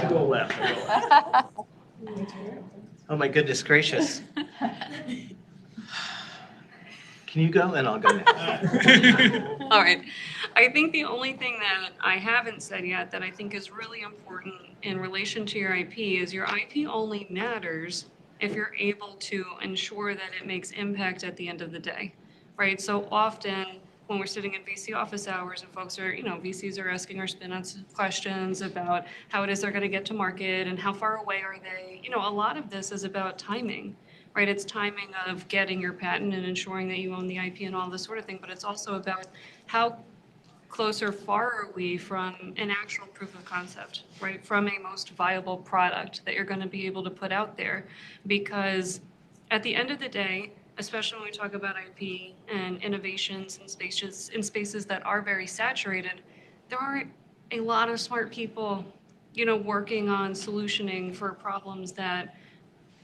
Go left. Oh my goodness gracious. Can you go and I'll go next? All right. I think the only thing that I haven't said yet that I think is really important in relation to your IP is your IP only matters if you're able to ensure that it makes impact at the end of the day, right? So often when we're sitting in VC office hours and folks are, VCs are asking our spin-outs questions about how it is they're going to get to market and how far away are they. A lot of this is about timing. Right, it's timing of getting your patent and ensuring that you own the IP and all this sort of thing, but it's also about how close or far are we from an actual proof of concept, right? From a most viable product that you're going to be able to put out there. Because at the end of the day, especially when we talk about IP and innovations in spaces that are very saturated, there are a lot of smart people, working on solutioning for problems that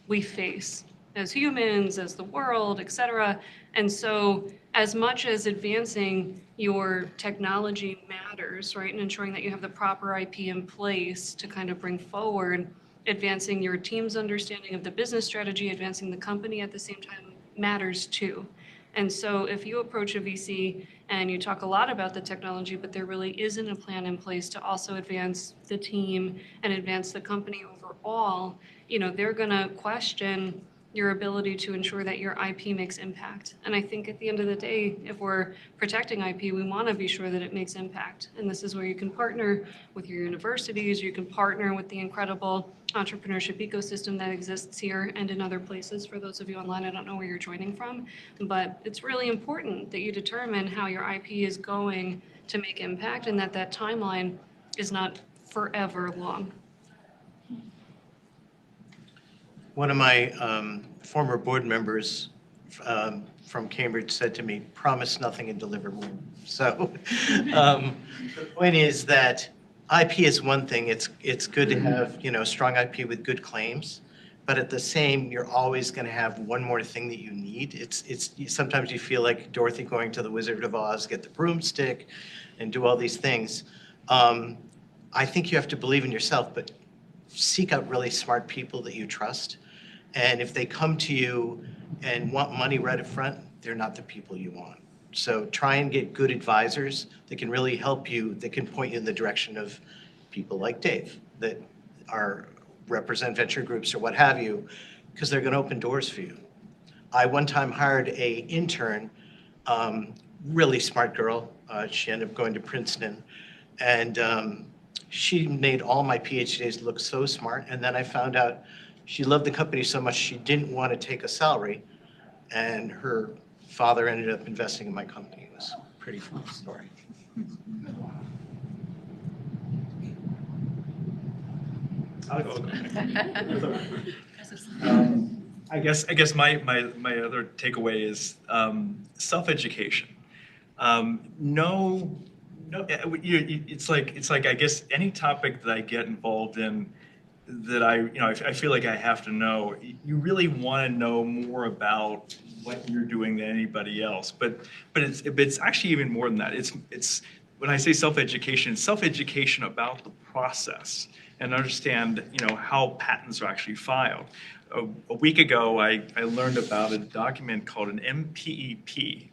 we face as humans, as the world, et cetera. And so as much as advancing your technology matters, right, and ensuring that you have the proper IP in place to kind of bring forward, advancing your team's understanding of the business strategy, advancing the company at the same time matters too. And so if you approach a VC and you talk a lot about the technology, but there really isn't a plan in place to also advance the team and advance the company overall, they're going to question your ability to ensure that your IP makes impact. And I think at the end of the day, if we're protecting IP, we want to be sure that it makes impact. And this is where you can partner with your universities, you can partner with the incredible entrepreneurship ecosystem that exists here and in other places. For those of you online, I don't know where you're joining from, but it's really important that you determine how your IP is going to make impact and that that timeline is not forever long. One of my former board members from Cambridge said to me, promise nothing and deliver more. So the point is that IP is one thing. It's good to have, strong IP with good claims, but at the same, you're always going to have one more thing that you need. It's sometimes you feel like Dorothy going to the Wizard of Oz, get the broomstick and do all these things. I think you have to believe in yourself, but seek out really smart people that you trust. And if they come to you and want money right up front, they're not the people you want. So try and get good advisors that can really help you, that can point you in the direction of people like Dave that represent venture groups or what have you, because they're going to open doors for you. I one time hired a intern, really smart girl. She ended up going to Princeton, and she made all my PhDs look so smart. And then I found out she loved the company so much she didn't want to take a salary, and her father ended up investing in my company. It was a pretty fun story. I guess my other takeaway is self-education. It's like I guess any topic that I get involved in that I feel like I have to know. You really want to know more about what you're doing than anybody else. But it's actually even more than that. It's when I say self-education, it's self-education about the process and understand how patents are actually filed. A week ago, I learned about a document called an MPEP,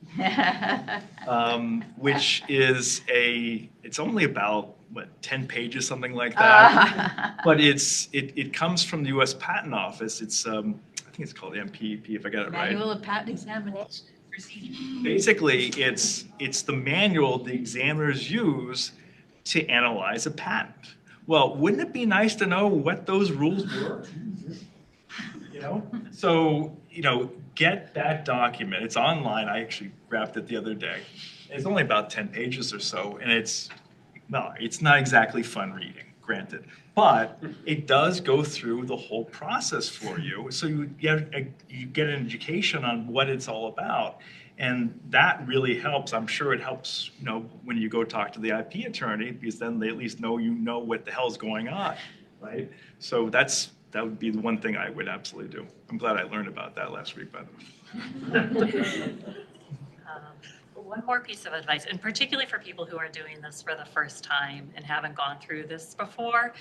which is it's only about 10 pages, something like that. But it comes from the U.S. Patent Office. It's I think it's called MPEP if I got it right. Manual of Patent Examination Procedure. Basically, it's the manual the examiners use to analyze a patent. Well, wouldn't it be nice to know what those rules were? So, get that document. It's online. I actually grabbed it the other day. It's only about 10 pages or so, and it's not exactly fun reading, granted, but it does go through the whole process for you. So you get an education on what it's all about. And that really helps. I'm sure it helps, when you go talk to the IP attorney, because then they at least know what the hell's going on, right? So that would be the one thing I would absolutely do. I'm glad I learned about that last week, by the way. One more piece of advice, and particularly for people who are doing this for the first time and haven't gone through this before,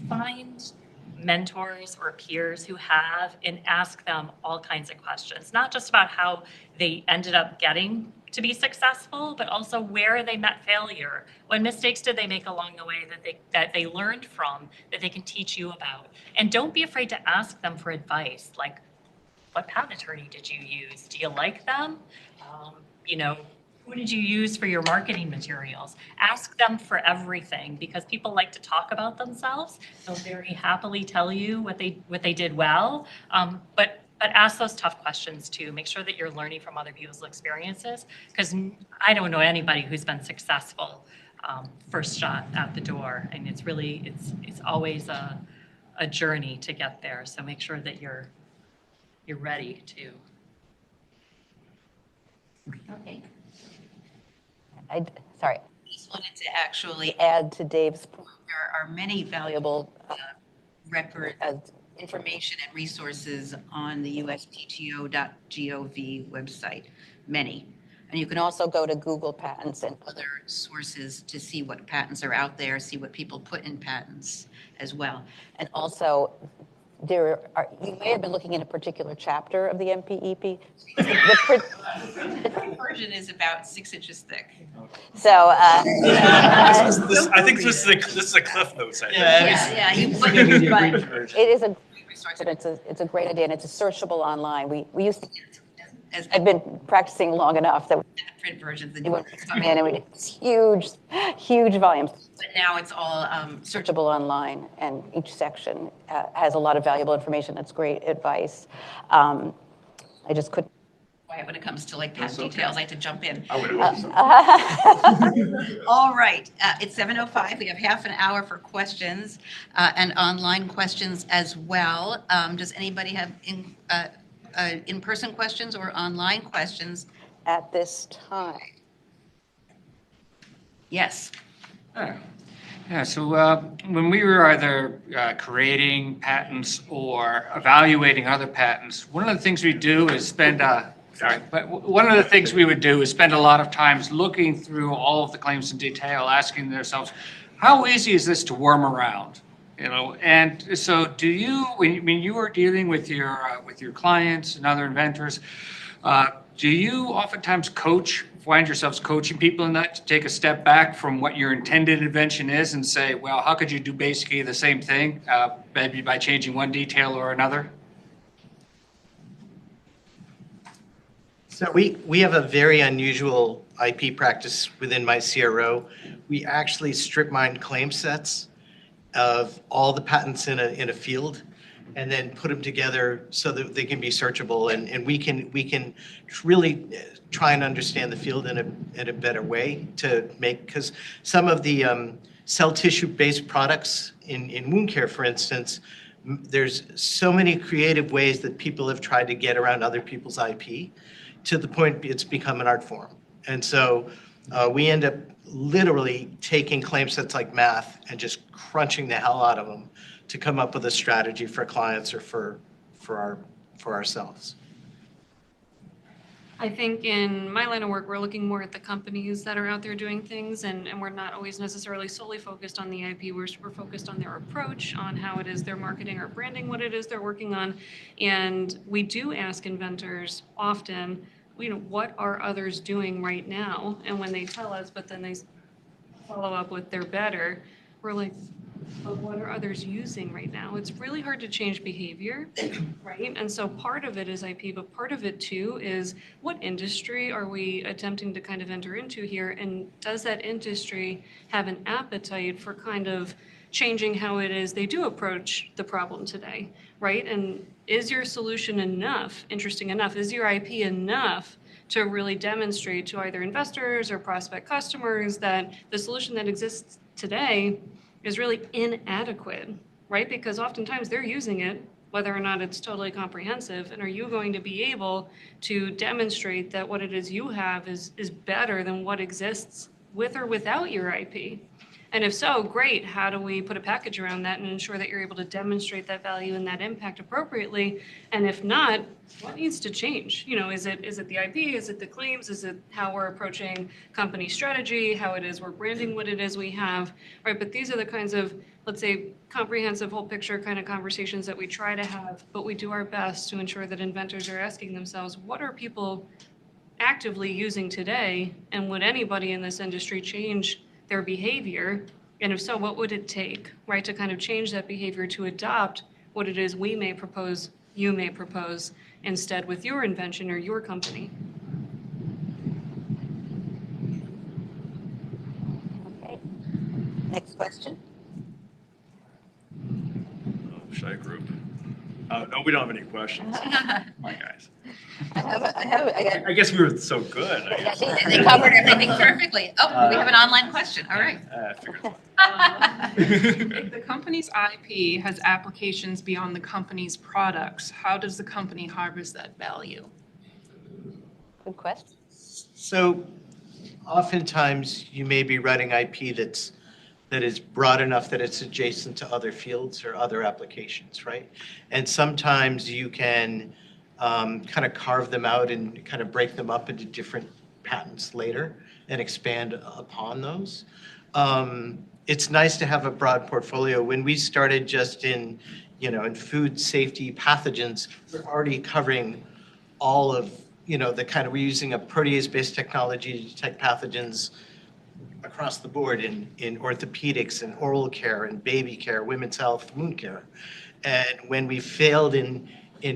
find mentors or peers who have and ask them all kinds of questions, not just about how they ended up getting to be successful, but also where they met failure. What mistakes did they make along the way that they learned from, that they can teach you about? And don't be afraid to ask them for advice, like, what patent attorney did you use? Do you like them? Who did you use for your marketing materials? Ask them for everything, because people like to talk about themselves. They'll very happily tell you what they did well, but ask those tough questions too. Make sure that you're learning from other people's experiences, because I don't know anybody who's been successful first shot at the door, and it's always a journey to get there. So make sure that you're ready to. Okay. Sorry. Just wanted to actually add to Dave's point. There are many valuable information and resources on the uspto.gov website, many. And you can also go to Google Patents and other sources to see what patents are out there, see what people put in patents as well. And also, you may have been looking at a particular chapter of the MPEP. The version is about 6 inches thick. So I think this is a Cliff Notes. I think. Yeah, you put it right. it is a but it's a great idea, and it's searchable online. We used to, As I've been practicing long enough that print versions, and we would come in and we'd huge volumes. but now it's all searchable. Searchable online, and each section has a lot of valuable information. That's great advice. I just couldn't. When it comes to like patent details, I had to jump in. I would have so. All right, it's 7:05. We have half an hour for questions and online questions as well. Does anybody have in-person questions or online questions? At this time. Yes. Yeah, so when we were either creating patents or evaluating other patents, one of the things we do is spend one of the things we would do is spend a lot of times looking through all of the claims in detail, asking ourselves, how easy is this to worm around? And so do you, when you are dealing with your clients and other inventors, do you oftentimes find yourselves coaching people in that to take a step back from what your intended invention is and say, well, how could you do basically the same thing, maybe by changing one detail or another? So we have a very unusual IP practice within my CRO. We actually strip mine claim sets of all the patents in a field and then put them together so that they can be searchable, and we can really try and understand the field in a better way to make, because some of the cell tissue based products in wound care, for instance, there's so many creative ways that people have tried to get around other people's IP to the point it's become an art form. And so we end up literally taking claim sets like math and just crunching the hell out of them to come up with a strategy for clients or for ourselves. I think in my line of work, we're looking more at the companies that are out there doing things, and we're not always necessarily solely focused on the IP. We're focused on their approach, on how it is they're marketing or branding what it is they're working on. And we do ask inventors often, what are others doing right now? And when they tell us, but then they follow up with they're better, we're like, but what are others using right now? It's really hard to change behavior, right? And so part of it is IP, but part of it too is what industry are we attempting to kind of enter into here? And does that industry have an appetite for kind of changing how it is they do approach the problem today, right? And is your solution interesting enough? Is your IP enough to really demonstrate to either investors or prospect customers that the solution that exists today is really inadequate, right? Because oftentimes they're using it, whether or not it's totally comprehensive. And are you going to be able to demonstrate that what it is you have is better than what exists with or without your IP? And if so, great. How do we put a package around that and ensure that you're able to demonstrate that value and that impact appropriately? And if not, what needs to change? Is it the IP? Is it the claims? Is it how we're approaching company strategy? How it is we're branding what it is we have, right? But these are the kinds of, let's say, comprehensive whole picture kind of conversations that we try to have, but we do our best to ensure that inventors are asking themselves, what are people actively using today? And would anybody in this industry change their behavior? And if so, what would it take, right, to kind of change that behavior to adopt what it is we may propose, you may propose instead with your invention or your company? Okay. Next question. Shy group. No, we don't have any questions. My guys. I guess we were so good. I guess. They covered everything perfectly. Oh, we have an online question. All right. I figured. If the company's IP has applications beyond the company's products, how does the company harvest that value? Good question. So oftentimes you may be writing IP that is broad enough that it's adjacent to other fields or other applications, right? And sometimes you can kind of carve them out and kind of break them up into different patents later and expand upon those. It's nice to have a broad portfolio. When we started just in food safety pathogens, we're already covering all of, we're using a protease-based technology to detect pathogens across the board in orthopedics and oral care and baby care, women's health, wound care. And when we failed in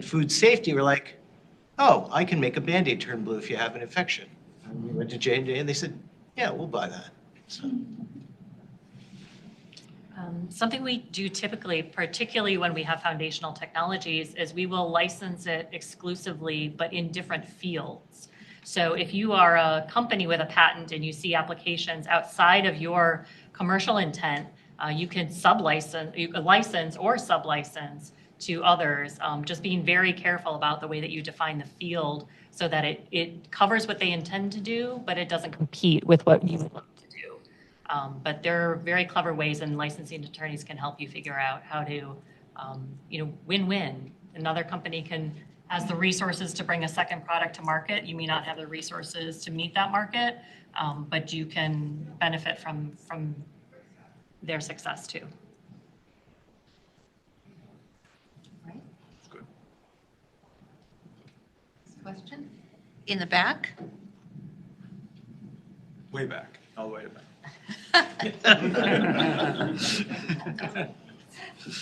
food safety, we're like, oh, I can make a Band-Aid turn blue if you have an infection. And we went to J&J and they said, yeah, we'll buy that. So. Something we do typically, particularly when we have foundational technologies, is we will license it exclusively, but in different fields. So if you are a company with a patent and you see applications outside of your commercial intent, you can license or sublicense to others, just being very careful about the way that you define the field so that it covers what they intend to do, but it doesn't compete with what you would like to do. But there are very clever ways, and licensing attorneys can help you figure out how to, win-win. Another company has the resources to bring a second product to market. You may not have the resources to meet that market, but you can benefit from their success too. Right? That's good. Question? In the back? Way back, all the way back.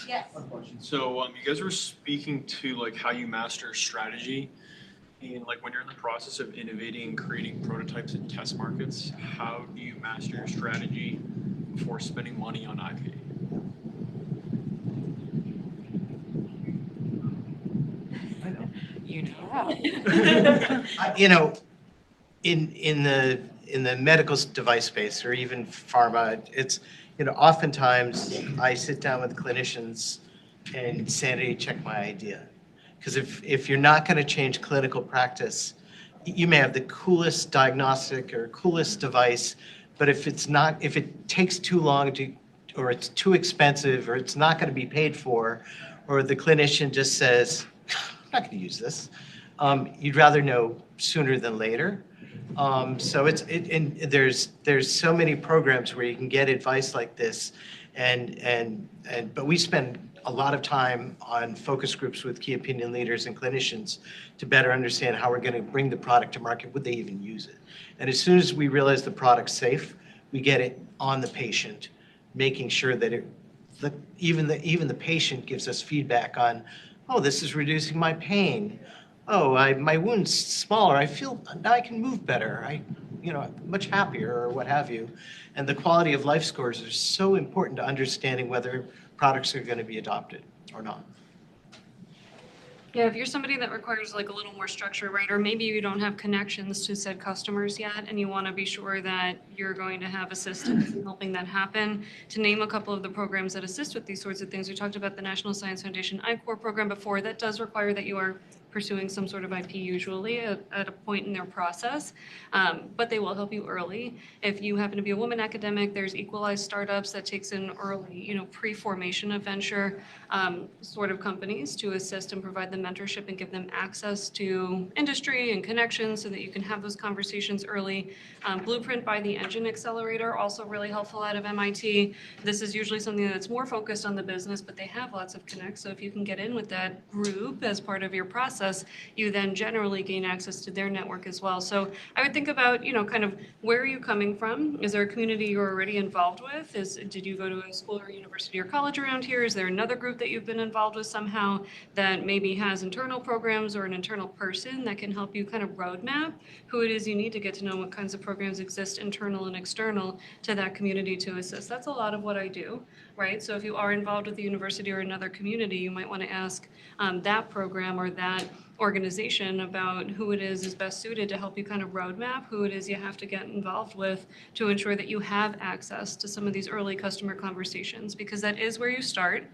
Yes. So you guys were speaking to like how you master strategy, and like when you're in the process of innovating and creating prototypes and test markets, how do you master your strategy before spending money on IP? You know, in the medical device space or even pharma, it's, oftentimes I sit down with clinicians and sanity check my idea. Because if you're not going to change clinical practice, you may have the coolest diagnostic or coolest device, but if it takes too long or it's too expensive, or it's not going to be paid for, or the clinician just says, I'm not going to use this, you'd rather know sooner than later. So there's so many programs where you can get advice like this, but we spend a lot of time on focus groups with key opinion leaders and clinicians to better understand how we're going to bring the product to market. Would they even use it? And as soon as we realize the product's safe, we get it on the patient, making sure that even the patient gives us feedback on, oh, this is reducing my pain. Oh, my wound's smaller. I feel now I can move better. I'm much happier, or what have you. And the quality of life scores are so important to understanding whether products are going to be adopted or not. Yeah, if you're somebody that requires like a little more structure, right, or maybe you don't have connections to said customers yet, and you want to be sure that you're going to have assistance in helping that happen. To name a couple of the programs that assist with these sorts of things, we talked about the National Science Foundation I-Corps program before. That does require that you are pursuing some sort of IP usually at a point in their process, but they will help you early. If you happen to be a woman academic, there's Equalize Startups that takes in early, pre-formation of venture sort of companies to assist and provide them mentorship and give them access to industry and connections so that you can have those conversations early. Blueprint by the Engine Accelerator, also really helpful out of MIT. This is usually something that's more focused on the business, but they have lots of connects. So if you can get in with that group as part of your process, you then generally gain access to their network as well. So I would think about, kind of where are you coming from? Is there a community you're already involved with? Did you go to a school or university or college around here? Is there another group that you've been involved with somehow that maybe has internal programs or an internal person that can help you kind of roadmap who it is you need to get to know what kinds of programs exist internal and external to that community to assist? That's a lot of what I do, right? So if you are involved with the university or another community, you might want to ask that program or that organization about who it is best suited to help you kind of roadmap who it is you have to get involved with to ensure that you have access to some of these early customer conversations, because that is where you start.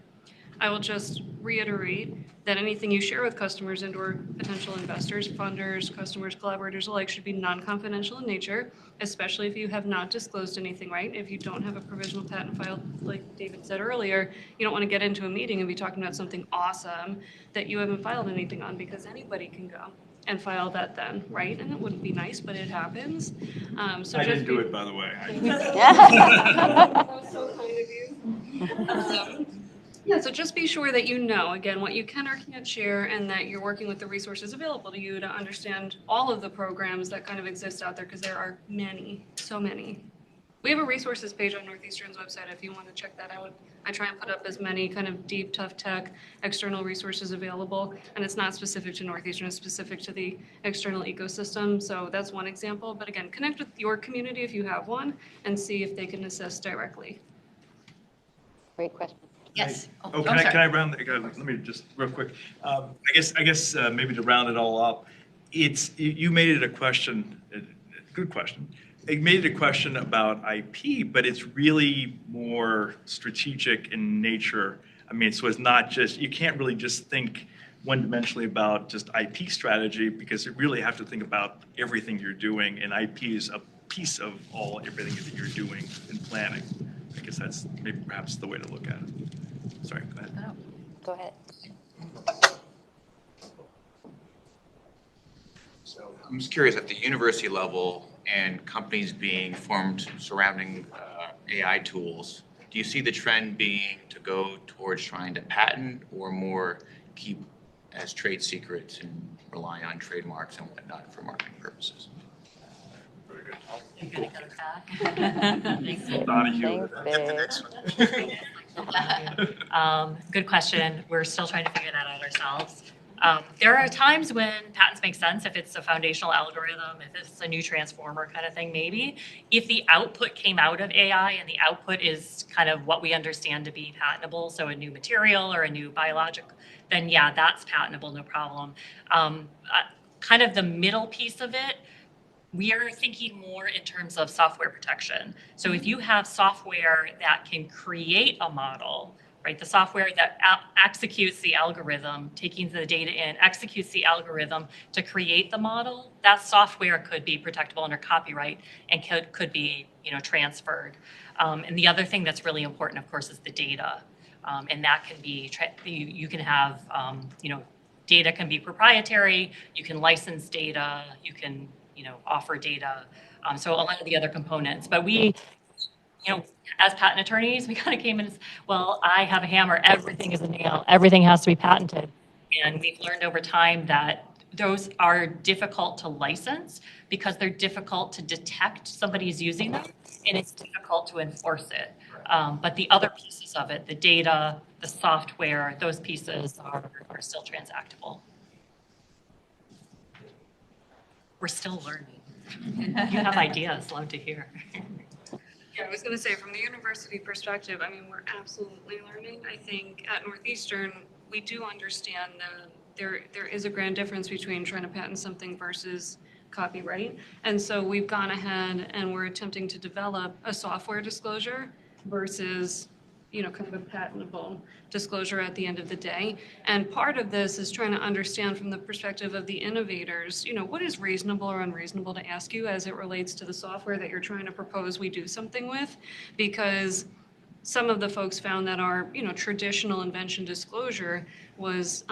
I will just reiterate that anything you share with customers and or potential investors, funders, customers, collaborators alike should be non-confidential in nature, especially if you have not disclosed anything, right? If you don't have a provisional patent filed, like David said earlier, you don't want to get into a meeting and be talking about something awesome that you haven't filed anything on, because anybody can go and file that then, right? And it wouldn't be nice, but it happens. So I just didn't do it, by the way. That was so kind of you. Yeah, so just be sure that you know, again, what you can or can't share, and that you're working with the resources available to you to understand all of the programs that kind of exist out there, because there are many, so many. We have a resources page on Northeastern's website if you want to check that out. I try and put up as many kind of deep, tough tech, external resources available, and it's not specific to Northeastern, it's specific to the external ecosystem. So that's one example. But again, connect with your community if you have one and see if they can assist directly. Great question. Yes. Oh, can I round, let me just real quick. I guess maybe to round it all up, you made it a question, a good question. It made it a question about IP, but it's really more strategic in nature. I mean, so it's not just, you can't really just think one-dimensionally about just IP strategy, because you really have to think about everything you're doing, and IP is a piece of everything that you're doing in planning. I guess that's maybe perhaps the way to look at it. Sorry, go ahead. Go ahead. So I'm just curious, at the university level and companies being formed surrounding AI tools, do you see the trend being to go towards trying to patent or more keep as trade secrets and rely on trademarks and whatnot for marketing purposes? Very good. You're gonna go back. Thanks. Donahue. Good question. We're still trying to figure that out ourselves. There are times when patents make sense, if it's a foundational algorithm, if it's a new transformer kind of thing, maybe. If the output came out of AI and the output is kind of what we understand to be patentable, so a new material or a new biologic, then yeah, that's patentable, no problem. Kind of the middle piece of it, we are thinking more in terms of software protection. So if you have software that can create a model, right, the software that executes the algorithm, taking the data in, executes the algorithm to create the model, that software could be protectable under copyright and could be, transferred. And the other thing that's really important, of course, is the data. And that can be, you can have, data can be proprietary, you can license data, you can, offer data. So a lot of the other components, but we, as patent attorneys, we kind of came in as, well, I have a hammer, everything is a nail, everything has to be patented. And we've learned over time that those are difficult to license because they're difficult to detect somebody's using them, and it's difficult to enforce it. But the other pieces of it, the data, the software, those pieces are still transactable. We're still learning. You have ideas, love to hear. Yeah, I was going to say, from the university perspective, I mean, we're absolutely learning. I think at Northeastern, we do understand that there is a grand difference between trying to patent something versus copyright. And so we've gone ahead and we're attempting to develop a software disclosure versus, kind of a patentable disclosure at the end of the day. And part of this is trying to understand from the perspective of the innovators, what is reasonable or unreasonable to ask you as it relates to the software that you're trying to propose we do something with, because some of the folks found that our, traditional invention disclosure was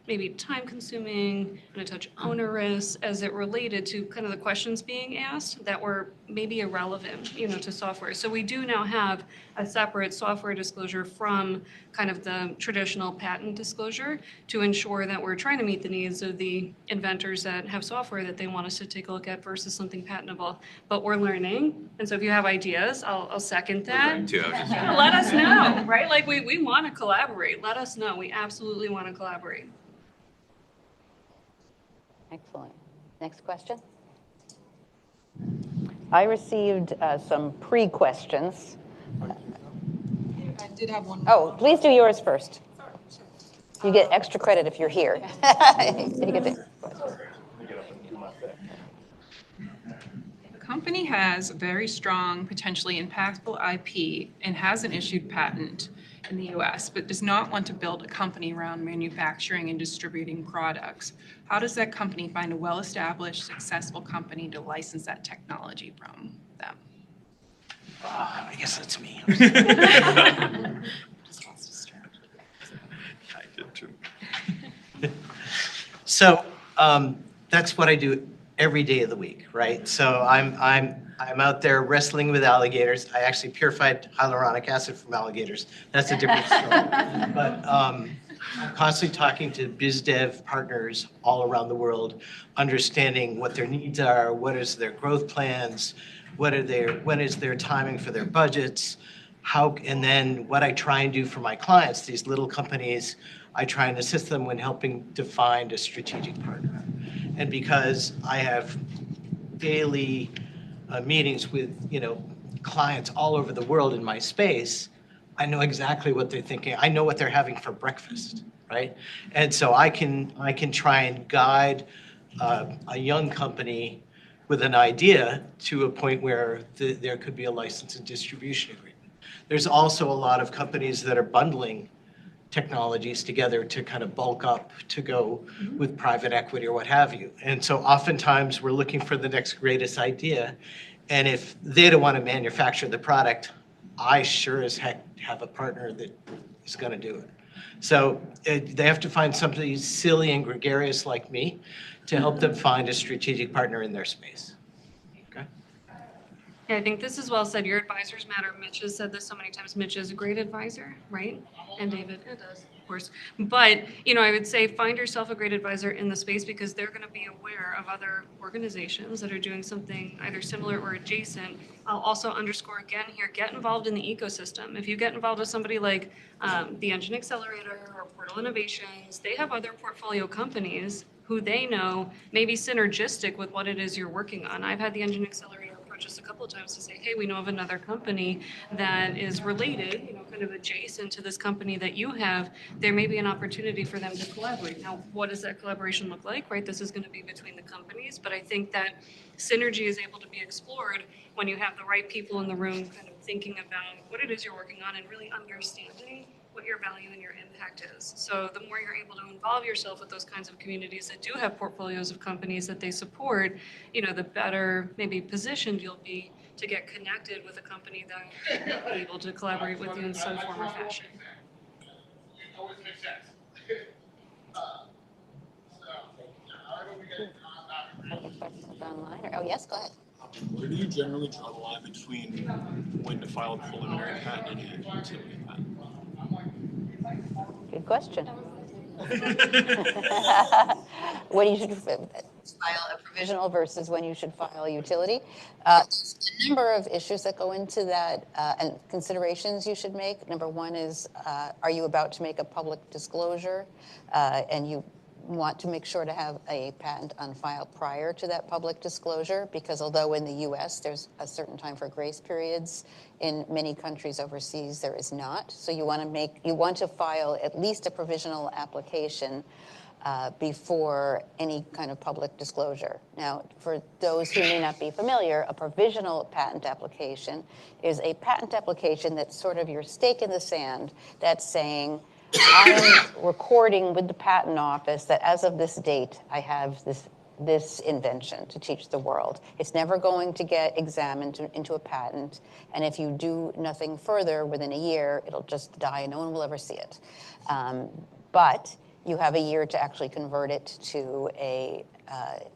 maybe time consuming and a touch onerous as it related to kind of the questions being asked that were maybe irrelevant, to software. So we do now have a separate software disclosure from kind of the traditional patent disclosure to ensure that we're trying to meet the needs of the inventors that have software that they want us to take a look at versus something patentable. But we're learning. And so if you have ideas, I'll second that. Let us know, right? Like we want to collaborate. Let us know. We absolutely want to collaborate. Excellent. Next question. I received some pre-questions. I did have one. Oh, please do yours first. You get extra credit if you're here. You get the- The company has very strong, potentially impactful IP and has an issued patent in the US, but does not want to build a company around manufacturing and distributing products. How does that company find a well-established, successful company to license that technology from them? I guess that's me. I did too. So that's what I do every day of the week, right? So I'm out there wrestling with alligators. I actually purified hyaluronic acid from alligators. That's a different story. But I'm constantly talking to biz dev partners all around the world, understanding what their needs are, what is their growth plans, when is their timing for their budgets, and then what I try and do for my clients, these little companies, I try and assist them when helping to find a strategic partner. And because I have daily meetings with, clients all over the world in my space, I know exactly what they're thinking. I know what they're having for breakfast, right? And so I can try and guide a young company with an idea to a point where there could be a license and distribution agreement. There's also a lot of companies that are bundling technologies together to kind of bulk up to go with private equity or what have you. And so oftentimes we're looking for the next greatest idea. And if they don't want to manufacture the product, I sure as heck have a partner that is going to do it. So they have to find somebody silly and gregarious like me to help them find a strategic partner in their space. Okay. Yeah, I think this is well said. Your advisors matter. Mitch has said this so many times. Mitch is a great advisor, right? And David, it does, of course. But, I would say find yourself a great advisor in the space because they're going to be aware of other organizations that are doing something either similar or adjacent. I'll also underscore again here, get involved in the ecosystem. If you get involved with somebody like the Engine Accelerator or Portal Innovations, they have other portfolio companies who they know may be synergistic with what it is you're working on. I've had the Engine Accelerator just a couple of times to say, hey, we know of another company that is related, kind of adjacent to this company that you have. There may be an opportunity for them to collaborate. Now, what does that collaboration look like, right? This is going to be between the companies, but I think that synergy is able to be explored when you have the right people in the room kind of thinking about what it is you're working on and really understanding what your value and your impact is. So the more you're able to involve yourself with those kinds of communities that do have portfolios of companies that they support, the better maybe positioned you'll be to get connected with a company that will be able to collaborate with you in some form or fashion. Any questions online? Oh, yes, go ahead. Where do you generally draw the line between when to file a preliminary patent and a utility patent? Good question. When you should file a provisional versus when you should file a utility. There's a number of issues that go into that and considerations you should make. Number one is, are you about to make a public disclosure? And you want to make sure to have a patent on file prior to that public disclosure, because although in the US there's a certain time for grace periods, in many countries overseas there is not. So you want to file at least a provisional application before any kind of public disclosure. Now, for those who may not be familiar, a provisional patent application is a patent application that's sort of your stake in the sand that's saying, I'm recording with the patent office that as of this date, I have this invention to teach the world. It's never going to get examined into a patent. And if you do nothing further within a year, it'll just die and no one will ever see it. But you have a year to actually convert it to a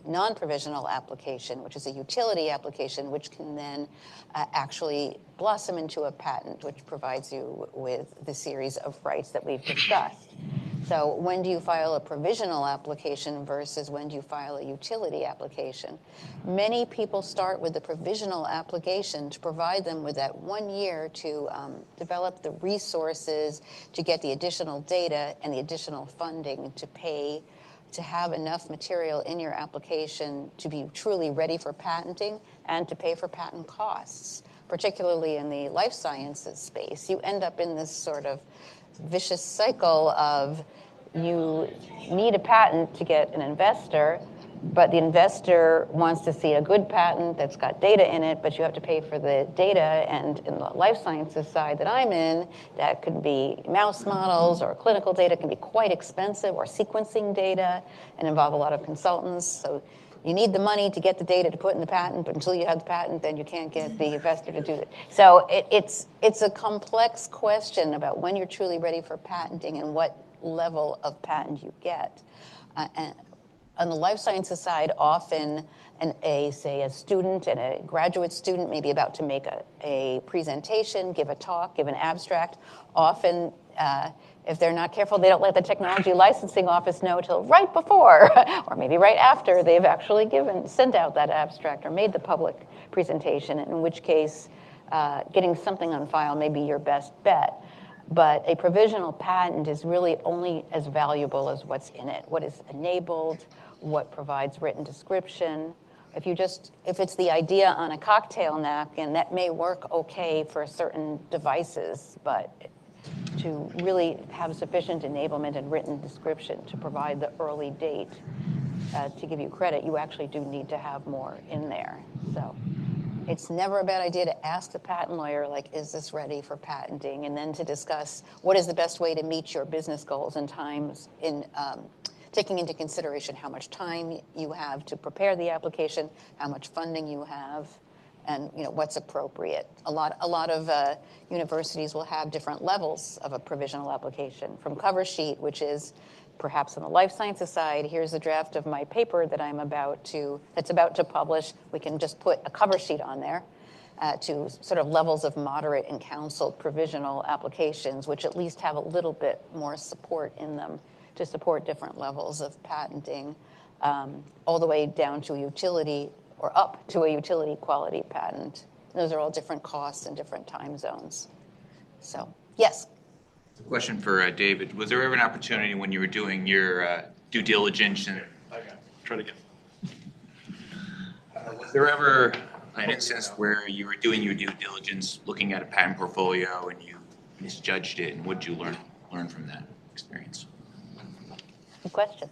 non-provisional application, which is a utility application, which can then actually blossom into a patent, which provides you with the series of rights that we've discussed. So when do you file a provisional application versus when do you file a utility application? Many people start with the provisional application to provide them with that 1 year to develop the resources, to get the additional data and the additional funding to pay to have enough material in your application to be truly ready for patenting and to pay for patent costs, particularly in the life sciences space. You end up in this sort of vicious cycle of you need a patent to get an investor, but the investor wants to see a good patent that's got data in it, but you have to pay for the data. And in the life sciences side that I'm in, that could be mouse models or clinical data can be quite expensive, or sequencing data and involve a lot of consultants. So you need the money to get the data to put in the patent, but until you have the patent, then you can't get the investor to do it. So it's a complex question about when you're truly ready for patenting and what level of patent you get. And on the life sciences side, often say a student and a graduate student may be about to make a presentation, give a talk, give an abstract. Often, if they're not careful, they don't let the technology licensing office know till right before, or maybe right after they've actually sent out that abstract or made the public presentation, in which case getting something on file may be your best bet. But a provisional patent is really only as valuable as what's in it, what is enabled, what provides written description. If it's the idea on a cocktail napkin, that may work okay for certain devices, but to really have sufficient enablement and written description to provide the early date, to give you credit, you actually do need to have more in there. So it's never a bad idea to ask the patent lawyer, like, is this ready for patenting? And then to discuss what is the best way to meet your business goals and times in taking into consideration how much time you have to prepare the application, how much funding you have, and what's appropriate. A lot of universities will have different levels of a provisional application, from cover sheet, which is perhaps on the life sciences side, here's a draft of my paper that that's about to publish. We can just put a cover sheet on there, to sort of levels of moderate and counseled provisional applications, which at least have a little bit more support in them to support different levels of patenting, all the way down to utility or up to a utility quality patent. Those are all different costs and different time zones. So, yes. Question for David. Was there ever an opportunity when you were doing your due diligence and Try to get. was there ever an instance where you were doing your due diligence, looking at a patent portfolio, and you misjudged it, and what did you learn from that experience? Good question.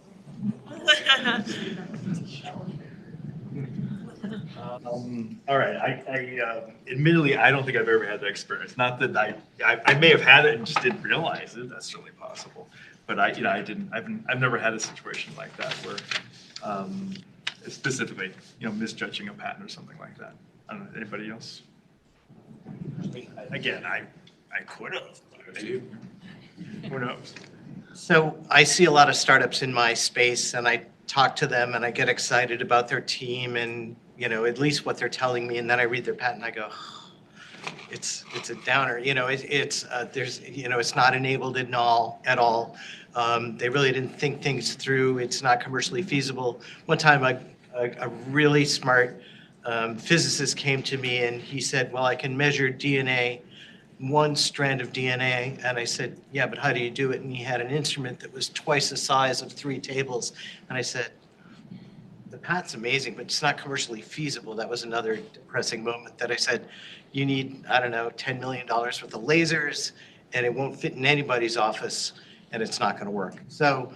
All right. I admittedly, I don't think I've ever had that experience. Not that I may have had it and just didn't realize it. That's certainly possible. But I didn't. I've never had a situation like that where, specifically, misjudging a patent or something like that. I don't know. Anybody else? Again, I could have. Who knows? So I see a lot of startups in my space, and I talk to them and I get excited about their team and at least what they're telling me, and then I read their patent and I go, oh, it's a downer. It's not enabled at all. They really didn't think things through. It's not commercially feasible. One time a really smart physicist came to me and he said, well, I can measure DNA, one strand of DNA. And I said, yeah, but how do you do it? And he had an instrument that was twice the size of 3 tables. And I said, the patent's amazing, but it's not commercially feasible. That was another depressing moment that I said, you need, I don't know, $10 million worth of lasers, and it won't fit in anybody's office, and it's not going to work. So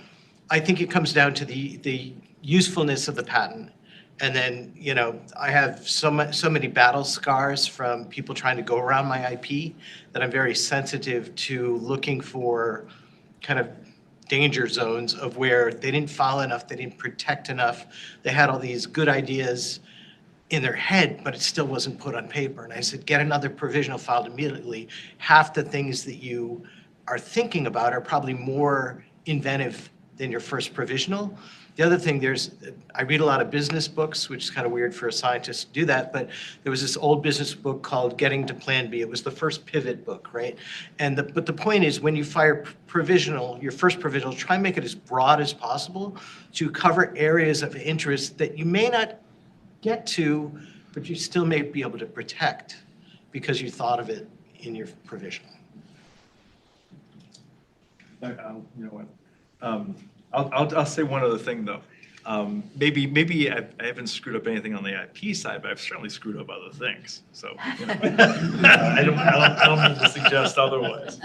I think it comes down to the usefulness of the patent. And then, I have so many battle scars from people trying to go around my IP that I'm very sensitive to looking for kind of danger zones of where they didn't follow enough, they didn't protect enough. They had all these good ideas in their head, but it still wasn't put on paper. And I said, get another provisional filed immediately. Half the things that you are thinking about are probably more inventive than your first provisional. The other thing, I read a lot of business books, which is kind of weird for a scientist to do that, but there was this old business book called Getting to Plan B. It was the first pivot book, right? But the point is, when you file your first provisional, try and make it as broad as possible to cover areas of interest that you may not get to, but you still may be able to protect because you thought of it in your provisional. You know what? I'll say one other thing though. Maybe I haven't screwed up anything on the IP side, but I've certainly screwed up other things. So I don't mean to suggest otherwise.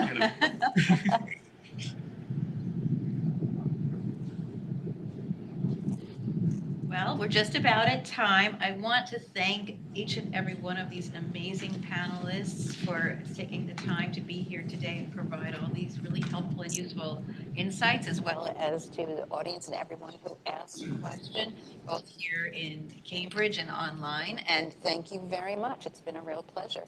Well, we're just about at time. I want to thank each and every one of these amazing panelists for taking the time to be here today and provide all these really helpful and useful insights, as well as to the audience and everyone who asked a question, both here in Cambridge and online. And thank you very much. It's been a real pleasure.